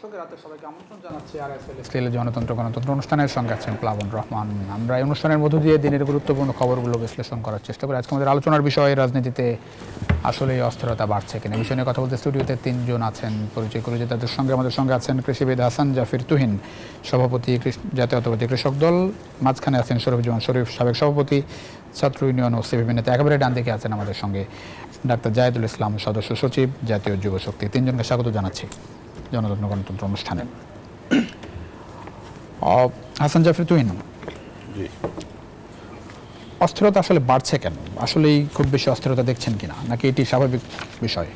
দর্শক রাতে সবাইকে আমন্ত্রণ জানাচ্ছি আরএসএল স্টিলের জনতন্ত্র গণতন্ত্র অনুষ্ঠানের সঙ্গে আছেন প্লাবন রহমান। আমরা এই অনুষ্ঠানের মধ্য দিয়ে দিনের গুরুত্বপূর্ণ খবরগুলো বিশ্লেষণ করার চেষ্টা করি। আজকে আমাদের আলোচনার বিষয় রাজনীতিতে আসলে অস্থিরতা বাড়ছে কিনা, বিষয় নিয়ে কথা বলতে স্টুডিওতে তিনজন আছেন, পরিচয় করে যে তাদের সঙ্গে আমাদের সঙ্গে আছেন কৃষিবিদ হাসান জাফির তুহিন, সভাপতি জাতীয়তাবাদী কৃষক দল, মাঝখানে আছেন শরীফুজ্জামান শরীফ, সাবেক সভাপতি ছাত্র ইউনিয়ন ও সিপিবি নেতা, একেবারে ডান দিকে আছেন আমাদের সঙ্গে ডাক্তার জায়েদুল ইসলাম, সদস্য সচিব জাতীয় যুব শক্তি। তিনজনকে স্বাগত জানাচ্ছি জনতন্ত্র গণতন্ত্র অনুষ্ঠানে। হাসান জাফির তুহিন, অস্থিরতা আসলে বাড়ছে কেন? আসলেই খুব বেশি অস্থিরতা দেখছেন কিনা, নাকি এটি স্বাভাবিক বিষয়?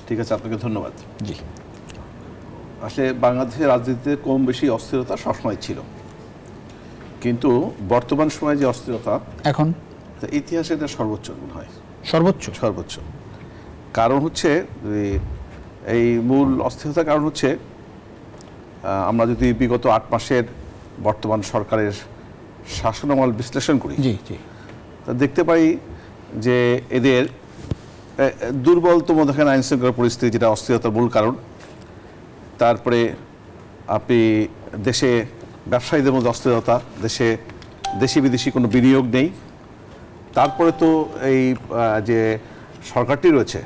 ঠিক আছে, আপনাকে ধন্যবাদ। জি, আসলে বাংলাদেশের রাজনীতিতে কম বেশি অস্থিরতা সবসময় ছিল, কিন্তু বর্তমান সময়ে যে অস্থিরতা এখন ইতিহাসে এটা সর্বোচ্চ মনে হয়। সর্বোচ্চ কারণ হচ্ছে এই মূল অস্থিরতার কারণ হচ্ছে আমরা যদি বিগত ৮ মাসের বর্তমান সরকারের শাসনামল বিশ্লেষণ করি, জি জি, তা দেখতে পাই যে এদের দুর্বলতম দেখেন আইন শৃঙ্খলা পরিস্থিতি, যেটা অস্থিরতার মূল কারণ। তারপরে আপনি দেশে ব্যবসায়ীদের মধ্যে অস্থিরতা, দেশি বিদেশি কোনো বিনিয়োগ নেই। তারপরে তো এই যে সরকারটি রয়েছে,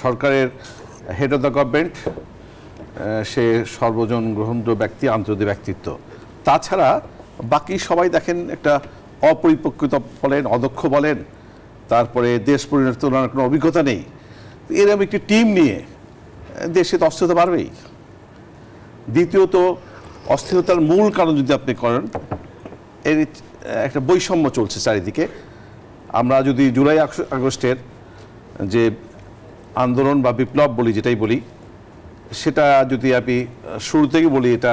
সরকারের হেড অফ দ্য গভর্নমেন্ট সে সর্বজন গ্রহণযোগ্য ব্যক্তি, আন্তর্জাতিক ব্যক্তিত্ব। তাছাড়া বাকি সবাই দেখেন একটা অপরিপক্কতা বলেন, অদক্ষ বলেন, তারপরে দেশ পরিচালনার কোনো অভিজ্ঞতা নেই। এরকম একটি টিম নিয়ে দেশে তো অস্থিরতা বাড়বেই। দ্বিতীয়ত, অস্থিরতার মূল কারণ যদি আপনি করেন, এর একটা বৈষম্য চলছে চারিদিকে। আমরা যদি জুলাই আগস্টের যে আন্দোলন বা বিপ্লব বলি, যেটাই বলি, সেটা যদি আমি শুরু থেকে বলি, এটা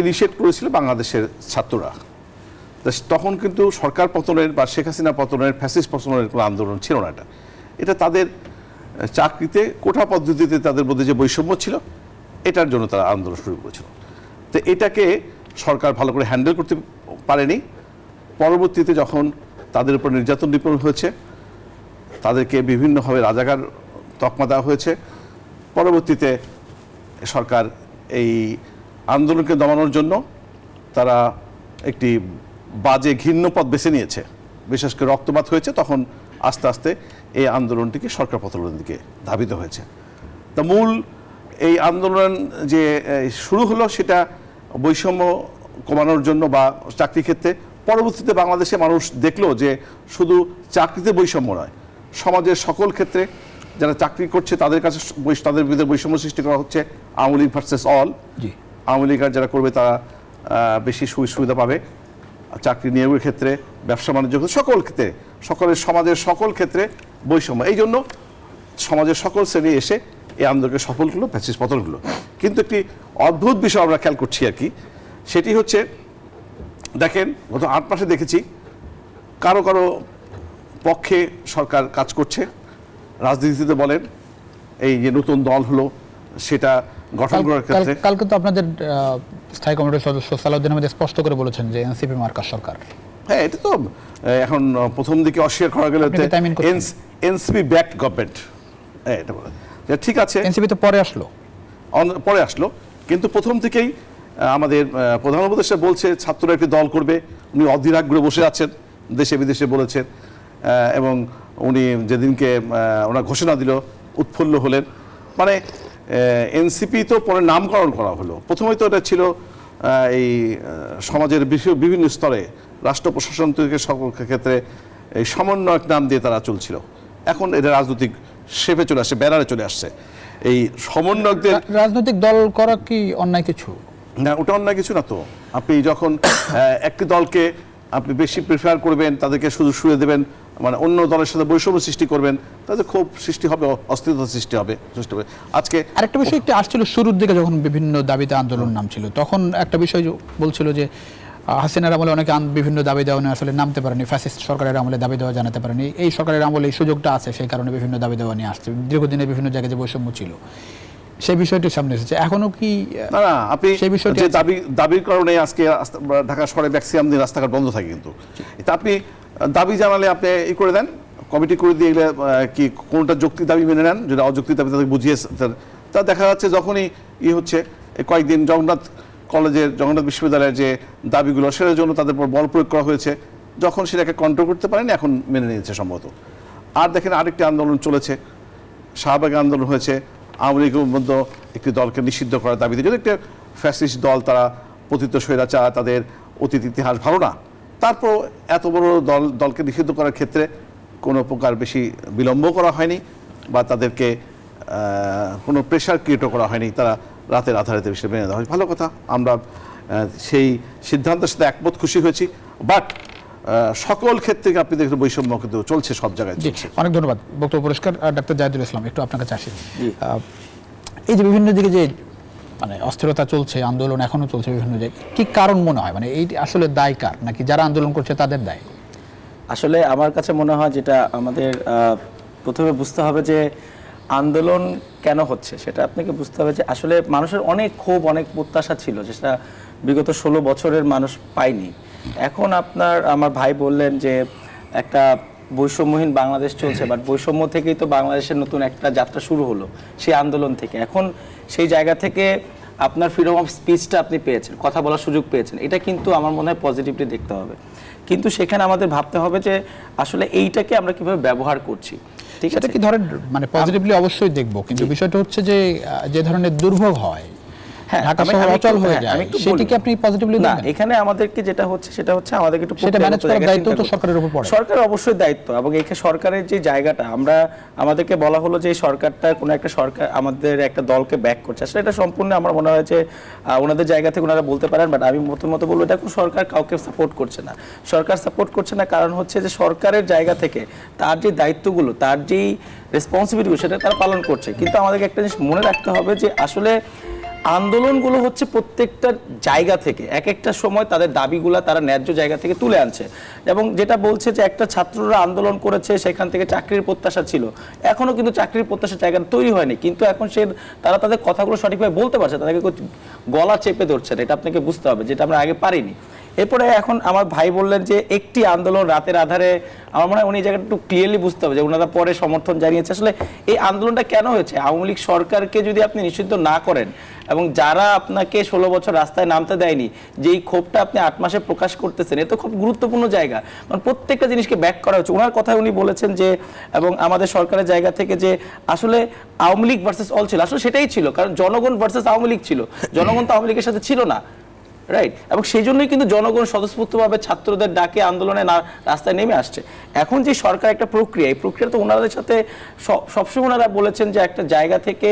ইনিশিয়েট করেছিল বাংলাদেশের ছাত্ররা। তখন কিন্তু সরকার পতনের বা শেখ হাসিনা পতনের, ফ্যাসিস্ট পতনের কোনো আন্দোলন ছিল না। এটা তাদের চাকরিতে কোটা পদ্ধতিতে তাদের মধ্যে যে বৈষম্য ছিল, এটার জন্য তারা আন্দোলন শুরু করেছিল। তো এটাকে সরকার ভালো করে হ্যান্ডেল করতে পারেনি। পরবর্তীতে যখন তাদের উপর নির্যাতন নিপীড়ন হয়েছে, তাদেরকে বিভিন্নভাবে রাজাকার তকমা দেওয়া হয়েছে, পরবর্তীতে সরকার এই আন্দোলনকে দমানোর জন্য তারা একটি বাজে ঘৃণ্য পথ বেছে নিয়েছে। বিশেষ করে রক্তপাত হয়েছে, তখন আস্তে আস্তে এই আন্দোলনটিকে সরকার পতনের দিকে ধাবিত হয়েছে। তা মূল এই আন্দোলন যে শুরু হলো, সেটা বৈষম্য কমানোর জন্য বা চাকরি ক্ষেত্রে। পরবর্তীতে বাংলাদেশে মানুষ দেখলো যে শুধু চাকরিতে বৈষম্য নয়, সমাজের সকল ক্ষেত্রে যারা চাকরি করছে তাদের কাছে তাদের বিরুদ্ধে বৈষম্য সৃষ্টি করা হচ্ছে। Awami League versus all. আওয়ামী লীগ যারা করবে তারা বেশি সুবিধা পাবে চাকরি নিয়োগের ক্ষেত্রে, ব্যবসা বাণিজ্য ক্ষেত্রে, সকল ক্ষেত্রে, সমাজের সকল ক্ষেত্রে বৈষম্য। এই জন্য সমাজের সকল শ্রেণী এসে এই আন্দোলনকে সফল করলো, ফ্যাসিস্ট পতন হলো। কিন্তু একটি অদ্ভুত বিষয় আমরা খেয়াল করছি আর কি, সেটি হচ্ছে দেখেন গত ৮ মাসে দেখেছি কারো কারো পক্ষে সরকার কাজ করছে। রাজনীতিতে বলেন, এই যে নতুন দল হলো সেটা গঠন করার ক্ষেত্রে, কালকে তো আপনাদের স্থায়ী কমিটির সদস্য সালাউদ্দিন আহমেদ স্পষ্ট করে বলেছেন যে এনসিপি মার্কা সরকার। হ্যাঁ, এটা তো এখন প্রথম দিকে অস্বীকার করা গেল এনসিপি ব্যাকড গভর্নমেন্ট, এটা বলে ঠিক আছে। এনসিপি তো পরে আসলো, কিন্তু প্রথম থেকেই আমাদের প্রধান উপদেষ্টা বলছে ছাত্ররা একটি দল করবে। উনি অধীর আগ্রহে বসে আছেন, দেশে বিদেশে বলেছেন, এবং উনি যেদিনকে ওনার ঘোষণা দিল উৎফুল্ল হলেন। মানে এনসিপি তো পরে নামকরণ করা হলো। প্রথমে তো এটা ছিল এই সমাজের বিভিন্ন স্তরে, রাষ্ট্র প্রশাসন থেকে সকল ক্ষেত্রে এই সমন্বয়ক নাম দিয়ে তারা চলছিল। এখন এটা রাজনৈতিক শেপে চলে আসছে, ব্যানারে চলে আসছে। এই সমন্বয়কদের রাজনৈতিক দল করা কি অন্যায় কিছু না? ওটা অন্যায় কিছু না তো। আপনি যখন একটি দলকে আপনি বেশি প্রিফার করবেন, তাদেরকে শুধু শুয়ে দেবেন, মানে অন্য দলের সাথে বৈষম্য সৃষ্টি করবেন, তাদের ক্ষোভ সৃষ্টি হবে, অস্থিরতা সৃষ্টি হবে। আজকে আরেকটা বিষয় একটি আসছিল শুরুর দিকে, যখন বিভিন্ন দাবিতে আন্দোলন নামছিল, তখন একটা বিষয় বলছিল যে হাসিনার আমলে অনেকে বিভিন্ন দাবি দেওয়া নিয়ে আসলে নামতে পারেনি, ফ্যাসিস্ট সরকারের আমলে দাবি দেওয়া জানাতে পারেনি। এই সরকারের আমলে এই সুযোগটা আছে, সেই কারণে বিভিন্ন দাবি দেওয়া নিয়ে আসছে। দীর্ঘদিনের বিভিন্ন জায়গায় যে বৈষম্য ছিল, সেই বিষয়টি সামনে এসেছে। এখনো কি না, আপনি সেই বিষয়টি দাবির কারণে আজকে ঢাকা শহরে ম্যাক্সিমাম দিন রাস্তাঘাট বন্ধ থাকে, কিন্তু এটা আপনি দাবি জানালে আপনি ই করে দেন, কমিটি করে দিয়ে কি কোনটা যৌক্তিক দাবি মেনে নেন, যেটা অযৌক্তিক দাবি তাদের বুঝিয়ে তা দেখা যাচ্ছে যখনই হচ্ছে কয়েকদিন জগন্নাথ বিশ্ববিদ্যালয়ের যে দাবিগুলো সেটার জন্য তাদের উপর বল প্রয়োগ করা হয়েছে, যখন সেটাকে কন্ট্রোল করতে পারেনি এখন মেনে নিয়েছে সম্ভবত। আর দেখেন আরেকটি আন্দোলন চলেছে, শাহবাগ আন্দোলন হয়েছে আওয়ামী লীগের মধ্যে একটি দলকে নিষিদ্ধ করার দাবিতে, যদি একটা ফ্যাসিস্ট দল, তারা পতিত স্বৈরাচার, তাদের অতীত ইতিহাস ভালো না, তারপর এত বড় দলকে নিষিদ্ধ করার ক্ষেত্রে কোনো প্রকার বেশি বিলম্ব করা হয়নি বা তাদেরকে কোনো প্রেশার ক্রিয়েটও করা হয়নি, তারা রাতের আধারেতে বিষয়ে মেনে দেওয়া হয়। ভালো কথা, আমরা সেই সিদ্ধান্তের সাথে একমত, খুশি হয়েছি। বাট সকল ক্ষেত্রে আপনি দেখবেন বৈষম্য কিন্তু চলছে সব জায়গায়। অনেক ধন্যবাদ। বক্তব্য পুরস্কার ডাক্তার জাহিদুল ইসলাম, একটু আপনার কাছে আসি। এই যে বিভিন্ন দিকে যে মানে অস্থিরতা চলছে, আন্দোলন এখনো চলছে বিভিন্ন জায়গায়, কি কারণ মনে হয়? মানে এই আসলে দায় কার, নাকি যারা আন্দোলন করছে তাদের দায়? আসলে আমার কাছে মনে হয় যেটা আমাদের প্রথমে বুঝতে হবে যে আন্দোলন কেন হচ্ছে, সেটা আপনাকে বুঝতে হবে যে আসলে মানুষের অনেক ক্ষোভ, অনেক প্রত্যাশা ছিল যেটা বিগত 16 বছরের মানুষ পায়নি। এখন আমার ভাই বললেন যে একটা বৈষম্যহীন বাংলাদেশ চলছে, বাট বৈষম্য থেকেই তো বাংলাদেশের নতুন একটা যাত্রা শুরু হলো সেই আন্দোলন থেকে। এখন সেই জায়গা থেকে আপনার ফ্রিডম অফ স্পিচটা আপনি পেয়েছেন, কথা বলার সুযোগ পেয়েছেন, এটা কিন্তু আমার মনে হয় পজিটিভলি দেখতে হবে। কিন্তু সেখানে আমাদের ভাবতে হবে যে আসলে এইটাকে আমরা কিভাবে ব্যবহার করছি। ঠিক আছে, কি ধরেন মানে পজিটিভলি অবশ্যই দেখবো, কিন্তু বিষয়টা হচ্ছে যে ধরনের দুর্ভোগ হয়, ঢাকা শহর অচল হয়ে যায়, সেটাকে আপনি পজিটিভলি না। এখানে আমাদেরকে যেটা হচ্ছে সেটা হচ্ছে আমাদেরকে একটু সেটা ম্যানেজ করার দায়িত্ব তো সরকারের উপর পড়ে। সরকারের অবশ্যই দায়িত্ব, এবং এখানে সরকারের যে জায়গাটা আমাদেরকে বলা হলো যে সরকারটা কোনো একটা সরকার আমাদের একটা দলকে ব্যাক করছে, আসলে এটা সম্পূর্ণ আমার মনে হয় যে ওনাদের জায়গা থেকে ওনারা বলতে পারেন, বাট আমি মতো বলবো এটা কোনো সরকার কাউকে সাপোর্ট করছে না। সরকার সাপোর্ট করছে না কারণ হচ্ছে যে সরকারের জায়গা থেকে তার যে দায়িত্বগুলো, তার যেই রেসপন্সিবিলিটি, সেটা তারা পালন করছে। কিন্তু আমাদেরকে একটা জিনিস মনে রাখতে হবে যে আসলে আন্দোলনগুলো হচ্ছে প্রত্যেকটা জায়গা থেকে এক একটা সময় তাদের দাবিগুলো তারা ন্যায্য জায়গা থেকে তুলে আনছে। এবং যেটা বলছে যে একটা ছাত্ররা আন্দোলন করেছে, সেখান থেকে চাকরির প্রত্যাশা ছিল, এখনো কিন্তু চাকরির প্রত্যাশা জায়গা তৈরি হয়নি, কিন্তু এখন তারা তাদের কথাগুলো সঠিকভাবে বলতে পারছে, তাদেরকে গলা চেপে ধরছে, এটা আপনাকে বুঝতে হবে, যেটা আমরা আগে পারিনি। এরপরে এখন আমার ভাই বললেন যে একটি আন্দোলন রাতের আধারে, আমার মনে হয় উনি জায়গাটা একটু ক্লিয়ারলি বুঝতে হবে যে ওনারা পরে সমর্থন জানিয়েছে। আসলে এই আন্দোলনটা কেন হয়েছে? আওয়ামী লীগ সরকারকে যদি আপনি নিষিদ্ধ না করেন এবং যারা আপনাকে 16 বছর রাস্তায় নামতে দেয়নি, যেই ক্ষোভটা আপনি 8 মাসে প্রকাশ করতেছেন, এ তো খুব গুরুত্বপূর্ণ জায়গা, মানে প্রত্যেকটা জিনিসকে ব্যাক করা হচ্ছে। ওনার কথায় উনি বলেছেন যে, এবং আমাদের সরকারের জায়গা থেকে যে আসলে আওয়ামী লীগ ভার্সেস অল ছিল, আসলে সেটাই ছিল, কারণ জনগণ ভার্সেস আওয়ামী লীগ ছিল, জনগণ তো আওয়ামী লীগের সাথে ছিল না, রাইট? এবং সেই জন্যই কিন্তু জনগণ স্বতঃস্ফূর্তভাবে ছাত্রদের ডাকে আন্দোলনে রাস্তায় নেমে আসছে। এখন যে সরকার একটা প্রক্রিয়া, এই প্রক্রিয়া তো ওনাদের সাথে সবসময় ওনারা বলেছেন যে একটা জায়গা থেকে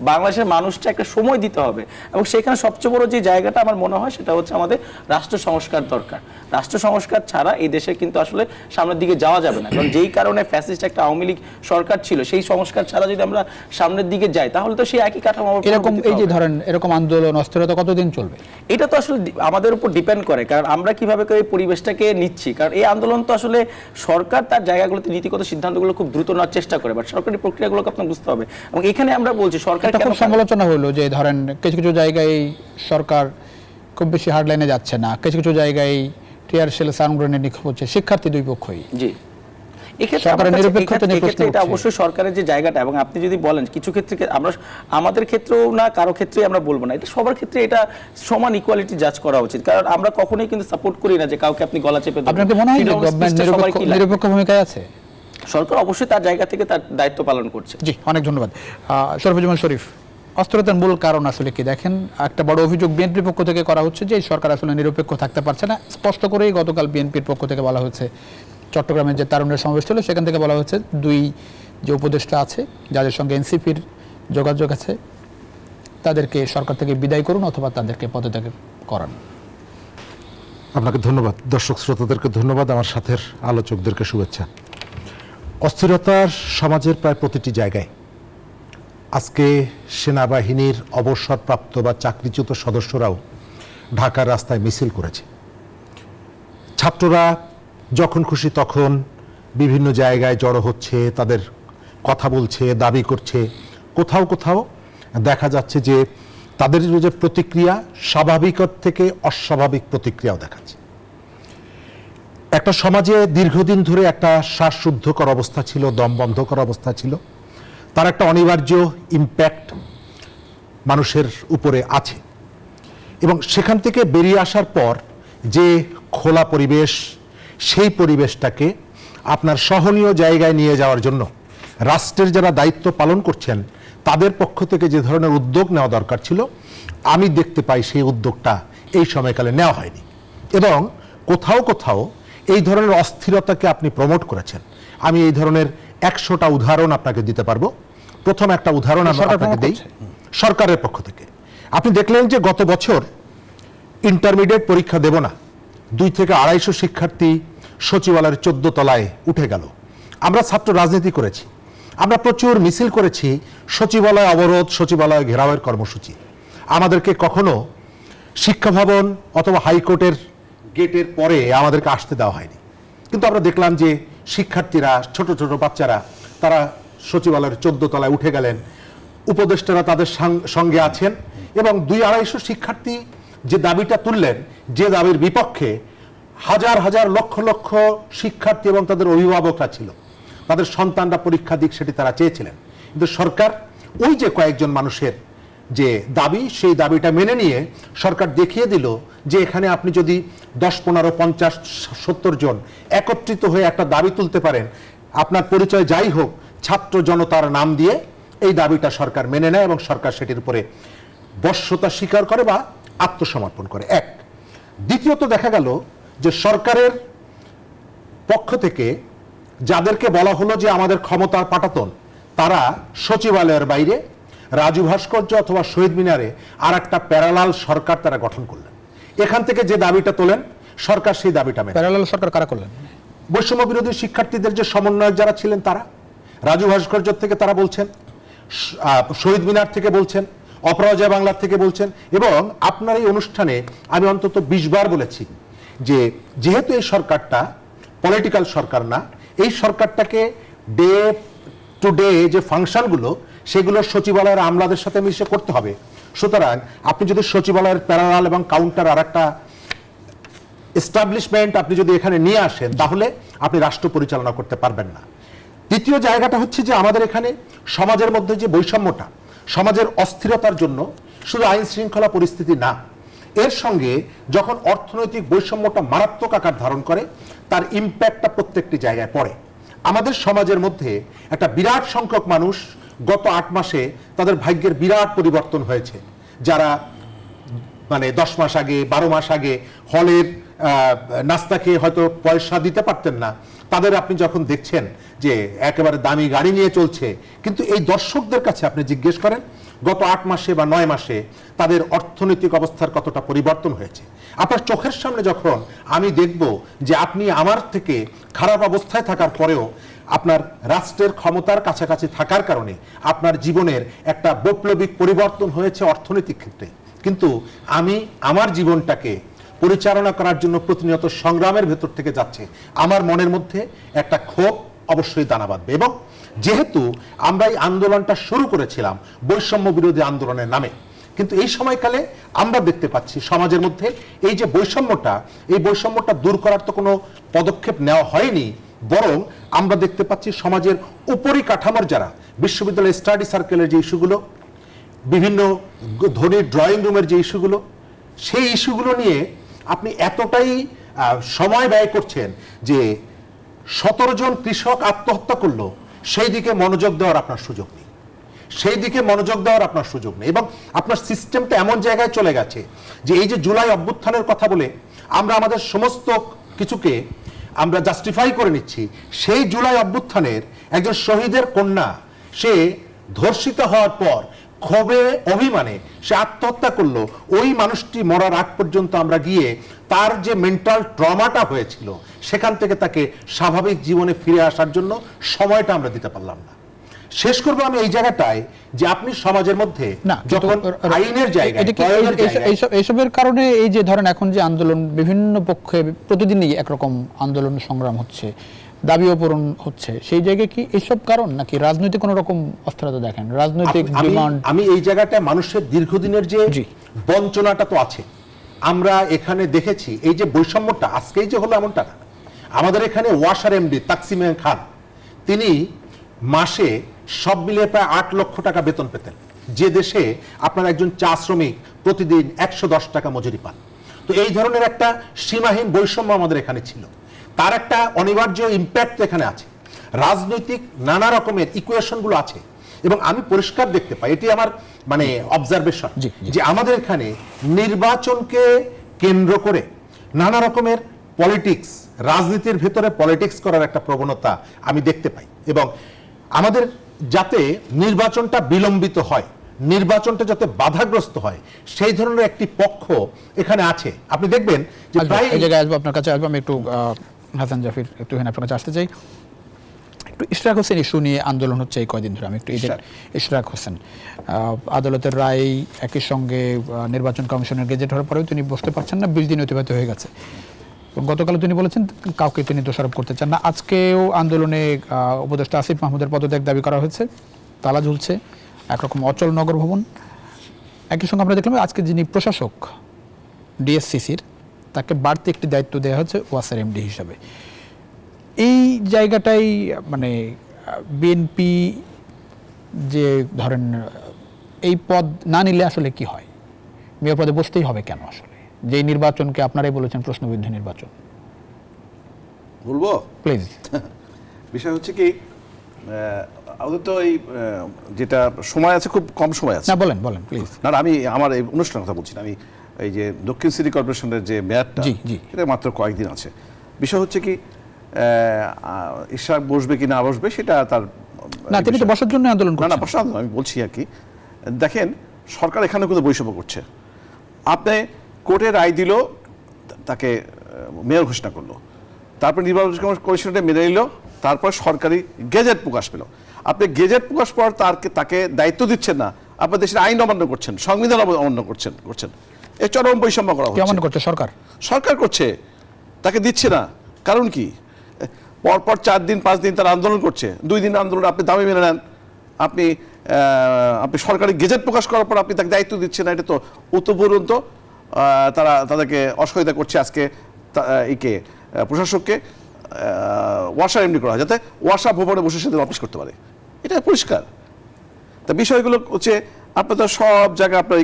বাংলাদেশের মানুষটা একটা সময় দিতে হবে, এবং সেখানে সবচেয়ে বড় যে জায়গাটা আমার মনে হয় সেটা হচ্ছে আমাদের রাষ্ট্র সংস্কার দরকার। রাষ্ট্র সংস্কার ছাড়া এই দেশে কিন্তু আসলে সামনের দিকে যাওয়া যাবে না, কারণ যেই কারণে ফ্যাসিস্ট একটা আওয়ামী লীগ সরকার ছিল, সেই সংস্কার ছাড়া যদি আমরা সামনের দিকে যাই তাহলে তো সেই একই কাঠামো। এরকম এই যে ধরেন এরকম আন্দোলন অস্থিরতা কতদিন চলবে? এটা তো আসলে আমাদের উপর ডিপেন্ড করে, কারণ আমরা কিভাবে করে এই পরিবেশটাকে নিচ্ছি। কারণ এই আন্দোলন তো আসলে সরকার তার জায়গাগুলোতে নীতিগত সিদ্ধান্তগুলো খুব দ্রুত নেওয়ার চেষ্টা করে, বাট সরকারি প্রক্রিয়াগুলোকে আপনাকে বুঝতে হবে। এবং এখানে আমরা বলছি সরকার খুব সমালোচনা হলো যে ধরেন কিছু কিছু জায়গায় সরকার খুব বেশি হার্ডলাইনে যাচ্ছে না, কিছু কিছু জায়গায় টিয়ার শেল সাউন্ড গ্রেনেড নিক্ষেপ হচ্ছে, শিক্ষার্থী দুই পক্ষই। জি, এটা অবশ্যই সরকারের যে জায়গাটা। এবং আপনি যদি বলেন কিছু ক্ষেত্রে আমরা, আমাদের ক্ষেত্রেও না কারো ক্ষেত্রেই আমরা বলবো না, এটা সবার ক্ষেত্রে এটা সমান ইকুয়ালিটি জাজ করা উচিত, কারণ আমরা কখনোই কিন্তু সাপোর্ট করি না যে কাউকে আপনি গলা চেপে ধরবেন। আপনাদের মনে হয় নিরপেক্ষ ভূমিকায় আছে সরকার? অবশ্যই তার জায়গা থেকে তার দায়িত্ব পালন করছে। জি, অনেক ধন্যবাদ। শরীফুজ্জামান শরীফ, অস্থিরতার মূল কারণ আসলে কি? দেখেন, একটা বড় অভিযোগ বিএনপির পক্ষ থেকে করা হচ্ছে যে সরকার আসলে নিরপেক্ষ থাকতে পারছে না। স্পষ্ট করেই গতকাল বিএনপির পক্ষ থেকে বলা হয়েছে, চট্টগ্রামের যে তারুণ্যের সমাবেশ ছিল সেখান থেকে বলা হয়েছে দুই যে উপদেষ্টা আছে যাদের সঙ্গে এনসিপির যোগাযোগ আছে তাদেরকে সরকার থেকে বিদায় করুন অথবা তাদেরকে পদত্যাগ করান। আপনাকে ধন্যবাদ, দর্শক শ্রোতাদেরকে ধন্যবাদ, আমার সাথের আলোচকদেরকে শুভেচ্ছা। অস্থিরতার সমাজের প্রায় প্রতিটি জায়গায় আজকে সেনাবাহিনীর অবসরপ্রাপ্ত বা চাকরিচ্যুত সদস্যরাও ঢাকার রাস্তায় মিছিল করেছে। ছাত্ররা যখন খুশি তখন বিভিন্ন জায়গায় জড়ো হচ্ছে, তাদের কথা বলছে, দাবি করছে। কোথাও কোথাও দেখা যাচ্ছে যে তাদের যে প্রতিক্রিয়া স্বাভাবিক থেকে অস্বাভাবিক প্রতিক্রিয়াও দেখাচ্ছে। একটা সমাজে দীর্ঘদিন ধরে একটা শ্বাসরুদ্ধকর অবস্থা ছিল, দম বন্ধকর অবস্থা ছিল, তার একটা অনিবার্য ইম্প্যাক্ট মানুষের উপরে আছে। এবং সেখান থেকে বেরিয়ে আসার পর যে খোলা পরিবেশ, সেই পরিবেশটাকে আপনার সহনীয় জায়গায় নিয়ে যাওয়ার জন্য রাষ্ট্রের যারা দায়িত্ব পালন করছেন তাদের পক্ষ থেকে যে ধরনের উদ্যোগ নেওয়া দরকার ছিল, আমি দেখতে পাই সেই উদ্যোগটা এই সময়কালে নেওয়া হয়নি। এবং কোথাও কোথাও এই ধরনের অস্থিরতাকে আপনি প্রমোট করেছেন। আমি এই ধরনের 100টা উদাহরণ আপনাকে দিতে পারবো। প্রথম একটা উদাহরণ আমি আপনাকে দিই সরকারের পক্ষ থেকে। আপনি দেখলেন যে গত বছর ইন্টারমিডিয়েট পরীক্ষা দেব না, 2 থেকে 250 শিক্ষার্থী সচিবালয়ের 14 তলায় উঠে গেল। আমরা ছাত্র রাজনীতি করেছি, আমরা প্রচুর মিছিল করেছি, সচিবালয় অবরোধ, সচিবালয় ঘেরাওয়ের কর্মসূচি। আমাদেরকে কখনো শিক্ষা ভবন অথবা হাইকোর্টের গেটের পরে আমাদেরকে আসতে দেওয়া হয়নি। কিন্তু আমরা দেখলাম যে শিক্ষার্থীরা, ছোট ছোট বাচ্চারা, তারা সচিবালয়ের 14 তলায় উঠে গেলেন, উপদেষ্টারা তাদের সঙ্গে আছেন এবং 200-250 শিক্ষার্থী যে দাবিটা তুললেন, যে দাবির বিপক্ষে হাজার হাজার লক্ষ লক্ষ শিক্ষার্থী এবং তাদের অভিভাবকরা ছিল, তাদের সন্তানরা পরীক্ষা দিক সেটি তারা চেয়েছিলেন। কিন্তু সরকার ওই যে কয়েকজন মানুষের যে দাবি, সেই দাবিটা মেনে নিয়ে সরকার দেখিয়ে দিল যে এখানে আপনি যদি 10, 15, 50, 70 জন একত্রিত হয়ে একটা দাবি তুলতে পারেন, আপনার পরিচয় যাই হোক, ছাত্র জনতার নাম দিয়ে এই দাবিটা সরকার মেনে নেয় এবং সরকার সেটির উপরে বশ্যতা স্বীকার করে বা আত্মসমর্পণ করে। এক। দ্বিতীয়ত দেখা গেল যে সরকারের পক্ষ থেকে যাদেরকে বলা হলো যে আমাদের ক্ষমতার পাটাতন, তারা সচিবালয়ের বাইরে রাজু ভাস্কর্য অথবা শহীদ মিনারে আর একটা প্যারালাল সরকার তারা গঠন করলেন। এখান থেকে যে দাবিটা তোলেন সরকার সেই দাবিটা মেনে। প্যারালাল সরকার কারা করলেন? বৈষম্য বিরোধী শিক্ষার্থীদের যে সমন্বয়ক যারা ছিলেন তারা, রাজু ভাস্কর্য থেকে তারা বলছেন, শহীদ মিনার থেকে বলছেন, অপরাজয় বাংলার থেকে বলছেন। এবং আপনার এই অনুষ্ঠানে আমি অন্তত 20 বার বলেছি যে যেহেতু এই সরকারটা পলিটিক্যাল সরকার না, এই সরকারটাকে ডে টু ডে যে ফাংশনগুলো সেগুলো সচিবালয়ের আমলাদের সাথে মিশে করতে হবে। সুতরাং আপনি যদি সচিবালয়ের প্যারালাল এবং কাউন্টার আর একটা এস্টাবলিশমেন্ট আপনি যদি এখানে নিয়ে আসেন, তাহলে আপনি রাষ্ট্র পরিচালনা করতে পারবেন না। দ্বিতীয় জায়গাটা হচ্ছে যে আমাদের এখানে সমাজের মধ্যে যে বৈষম্যটা, সমাজের অস্থিরতার জন্য শুধু আইন শৃঙ্খলা পরিস্থিতি না, এর সঙ্গে যখন অর্থনৈতিক বৈষম্যটা মারাত্মক আকার ধারণ করে, তার ইম্প্যাক্টটা প্রত্যেকটি জায়গায় পড়ে। আমাদের সমাজের মধ্যে একটা বিরাট সংখ্যক মানুষ গত 8 মাসে তাদের ভাগ্যের বিরাট পরিবর্তন হয়েছে। যারা 10 মাস আগে, 12 মাস আগে হলের নাস্তা খেয়ে হয়তো পয়সা দিতে পারতেন না, তাদের আপনি যখন দেখছেন যে একেবারে দামি গাড়ি নিয়ে চলছে, কিন্তু এই দর্শকদের কাছে আপনি জিজ্ঞেস করেন গত 8 মাসে বা 9 মাসে তাদের অর্থনৈতিক অবস্থার কতটা পরিবর্তন হয়েছে। আপনার চোখের সামনে যখন আমি দেখব যে আপনি আমার থেকে খারাপ অবস্থায় থাকার পরেও আপনার রাষ্ট্রের ক্ষমতার কাছাকাছি থাকার কারণে আপনার জীবনের একটা বৈপ্লবিক পরিবর্তন হয়েছে অর্থনৈতিক ক্ষেত্রে, কিন্তু আমি আমার জীবনটাকে পরিচালনা করার জন্য প্রতিনিয়ত সংগ্রামের ভেতর থেকে যাচ্ছে, আমার মনের মধ্যে একটা ক্ষোভ অবশ্যই দানা বাঁধবে। এবং যেহেতু আমরা এই আন্দোলনটা শুরু করেছিলাম বৈষম্য বিরোধী আন্দোলনের নামে, কিন্তু এই সময়কালে আমরা দেখতে পাচ্ছি সমাজের মধ্যে এই যে বৈষম্যটা, এই বৈষম্যটা দূর করার তো কোনো পদক্ষেপ নেওয়া হয়নি, বরং আমরা দেখতে পাচ্ছি সমাজের উপরিকাঠামোর যারা বিশ্ববিদ্যালয় স্টাডি সার্কেলের যে ইস্যুগুলো, বিভিন্ন ধনী ড্রয়িং রুমের যে ইস্যুগুলো, সেই ইস্যুগুলো নিয়ে আপনি এতটাই সময় ব্যয় করছেন যে 17 জন কৃষক আত্মহত্যা করলো, সেই দিকে মনোযোগ দেওয়ার আপনার সুযোগ নেই, সেই দিকে মনোযোগ দেওয়ার আপনার সুযোগ নেই। এবং আপনার সিস্টেমটা এমন জায়গায় চলে গেছে যে এই যে জুলাই অভ্যুত্থানের কথা বলে আমরা আমাদের সমস্ত কিছুকে আমরা জাস্টিফাই করে নিচ্ছি, সেই জুলাই অভ্যুত্থানের একজন শহীদের কন্যা, সে ধর্ষিত হওয়ার পর ক্ষোভে অভিমানে সে আত্মহত্যা করলো, ওই মানুষটি মরার আগ পর্যন্ত আমরা গিয়ে তার যে মেন্টাল ট্রমাটা হয়েছিল সেখান থেকে তাকে স্বাভাবিক জীবনে ফিরে আসার জন্য সময়টা আমরা দিতে পারলাম না। শেষ করবো আমি এই জায়গাটায় যে আপনি সমাজের মধ্যে যখন আইনের জায়গায় এইসবের কারণে এই যে ধরেন এখন যে আন্দোলন, বিভিন্ন পক্ষে প্রতিদিনই একরকম আন্দোলন সংগ্রাম হচ্ছে, দাবিও পূরণ হচ্ছে, সেই জায়গায় কি এইসব কারণ নাকি রাজনৈতিক কোন রকম অস্থিরতা দেখেন? রাজনৈতিক ডিমান্ড, আমি এই জায়গাটায় মানুষের দীর্ঘদিনের যে বঞ্চনাটা তো আছে, আমরা এখানে দেখেছি এই যে বৈষম্যটা আজকেই যে হলো এমনটা না। আমাদের এখানে ওয়াসার এমডি তাকসিম খান, তিনি মাসে সব মিলিয়ে প্রায় 8 লক্ষ টাকা বেতন পেতেন, যে দেশে আপনার একজন চা শ্রমিক প্রতিদিন 110 টাকা মজুরি পান। তো এই ধরনের একটা সীমাহীন বৈষম্য আমাদের এখানে ছিল, তার একটা অনিবার্য ইম্প্যাক্ট এখানে আছে, রাজনৈতিক নানা রকমের ইকুয়েশনগুলো আছে। এবং আমি পরিষ্কার দেখতে পাই, এটি আমার মানে অবজারভেশন, যে আমাদের এখানে নির্বাচনকে কেন্দ্র করে নানা রকমের পলিটিক্স, রাজনীতির ভেতরে পলিটিক্স করার একটা প্রবণতা আমি দেখতে পাই। এবং আমাদের যাতে নির্বাচনটা বিলম্বিত হয়, নির্বাচনটা যাতে বাধাগ্রস্ত হয়, সেই ধরনের একটি পক্ষ এখানে আছে। আপনি দেখবেন যে প্রায় এই জায়গায় আসবো, আপনার কাছে আসবো। আমি একটু হাসান জাফির একটু আপনার কাছে আসতে চাই। একটু ইশরাক হোসেন ইস্যু নিয়ে আন্দোলন হচ্ছে এই কয়দিন ধরে। আমি একটু ইশরাক হোসেন, আদালতের রায় একই সঙ্গে নির্বাচন কমিশনের গেজেট হওয়ার পরেও তিনি বসতে পারছেন না, 20 দিন অতিবাহিত হয়ে গেছে। গতকাল তিনি বলেছেন কাউকে তিনি দোষারোপ করতে চান না। আজকেও আন্দোলনে উপদেষ্টা আসিফ মাহমুদের পদত্যাগ দাবি করা হয়েছে, তালা ঝুলছে, একরকম অচল নগর ভবন। একই সঙ্গে আমরা দেখলাম আজকে যিনি প্রশাসক ডিএসসিসির, তাকে বাড়তি একটি দায়িত্ব দেওয়া হচ্ছে ওয়াসার এমডি হিসাবে। এই জায়গাটাই মানে বিএনপি যে ধরেন এই পদ না নিলে আসলে কি হয়, মেয়র পদে বসতেই হবে কেন আসলে, যে নির্বাচনকে আপনারাই বলেছেন প্রশ্নবিদ্ধ নির্বাচন? বলবো প্লিজ। বিষয় হচ্ছে কি, আমাদের তো এই যেটা সময় আছে, খুব কম সময় আছে। না বলেন বলেন প্লিজ। না আমি আমার এই অনুষ্ঠানের কথা বলছি না, আমি এই যে দক্ষিণ সিটি কর্পোরেশনের যে মেয়াদটা, এটা মাত্র কয়েকদিন আছে। বিষয় হচ্ছে কি, ইশরাক বসবে কি না বসবে সেটা তার না, তিনি তো বসার জন্য আন্দোলন করছেন। না বসার আমি বলছি আর কি। দেখেন, সরকার এখানে কিন্তু বৈষম্য করছে। আপনি কোর্টে রায় দিল, তাকে মেয়র ঘোষণা করলো, তারপর নির্বাচন কমিশনটা মেনে নিল, তারপর সরকারি গেজেট প্রকাশ পেল। আপনি গেজেট প্রকাশ পর তাকে দায়িত্ব দিচ্ছেন না, আপনার দেশের আইন অমান্য করছেন, সংবিধান অমান্য করছেন। এই চরম বৈষম্য করা হচ্ছে। কেমন করছে সরকার করছে, তাকে দিচ্ছে না। কারণ কি, পরপর 4 দিন 5 দিন তারা আন্দোলন করছে, 2 দিন আন্দোলন আপনি দাবি মেনে নেন, আপনি সরকারি গেজেট প্রকাশ করার পর আপনি তাকে দায়িত্ব দিচ্ছেন না। এটা তো উপরন্ত তাদেরকে অসহায়তা করছে। আজকে প্রশাসককে ওয়াসা এমডি করা হয়, যাতে ওয়াসা ভবনে বসে সাথে অফিস করতে পারে, এটা পরিষ্কার। তা বিষয়গুলো হচ্ছে আপনারা তো সব জায়গায় আপনারা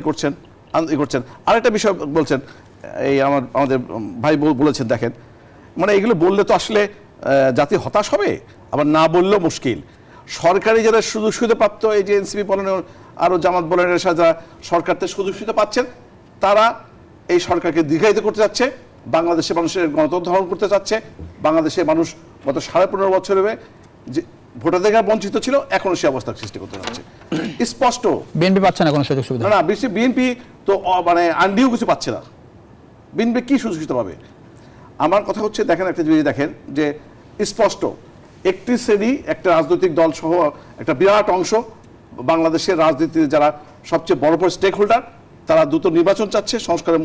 করছেন। আরেকটা বিষয় বলছেন, এই আমাদের ভাই বলেছেন, দেখেন মানে এগুলো বললে তো আসলে জাতি হতাশ হবে, আবার না বললেও মুশকিল। সরকারি যারা সুযোগ সুবিধা প্রাপ্ত, এই যে এনসিপি বলেন আরও জামাত বলেন, যারা সরকার থেকে সুযোগ সুবিধা পাচ্ছেন, তারা এই সরকারকে দীর্ঘায়িত করতে যাচ্ছে, বাংলাদেশের মানুষের গণতন্ত্র ধারণ করতে চাচ্ছে। বাংলাদেশের মানুষ গত 15.5 বছর হবে যে ভোটাধিকার বঞ্চিত ছিল, এখনো সে অবস্থা সৃষ্টি করতে যাচ্ছে। স্পষ্ট বিএনপি পাচ্ছে না কোনো সুযোগ সুবিধা। না, বিএনপি তো মানে আন্ডিও কিছু পাচ্ছে না। বিএনপি কি সুযোগ সুবিধা পাবে? আমার কথা হচ্ছে, দেখেন একটা জিনিস দেখেন যে স্পষ্ট একটি শ্রেণী, একটা রাজনৈতিক দল সহ একটা বিরাট অংশ বাংলাদেশের রাজনীতিতে যারা সবচেয়ে বড় স্টেক হোল্ডার, তারা দ্রুত নির্বাচন চাচ্ছে, সংস্কারের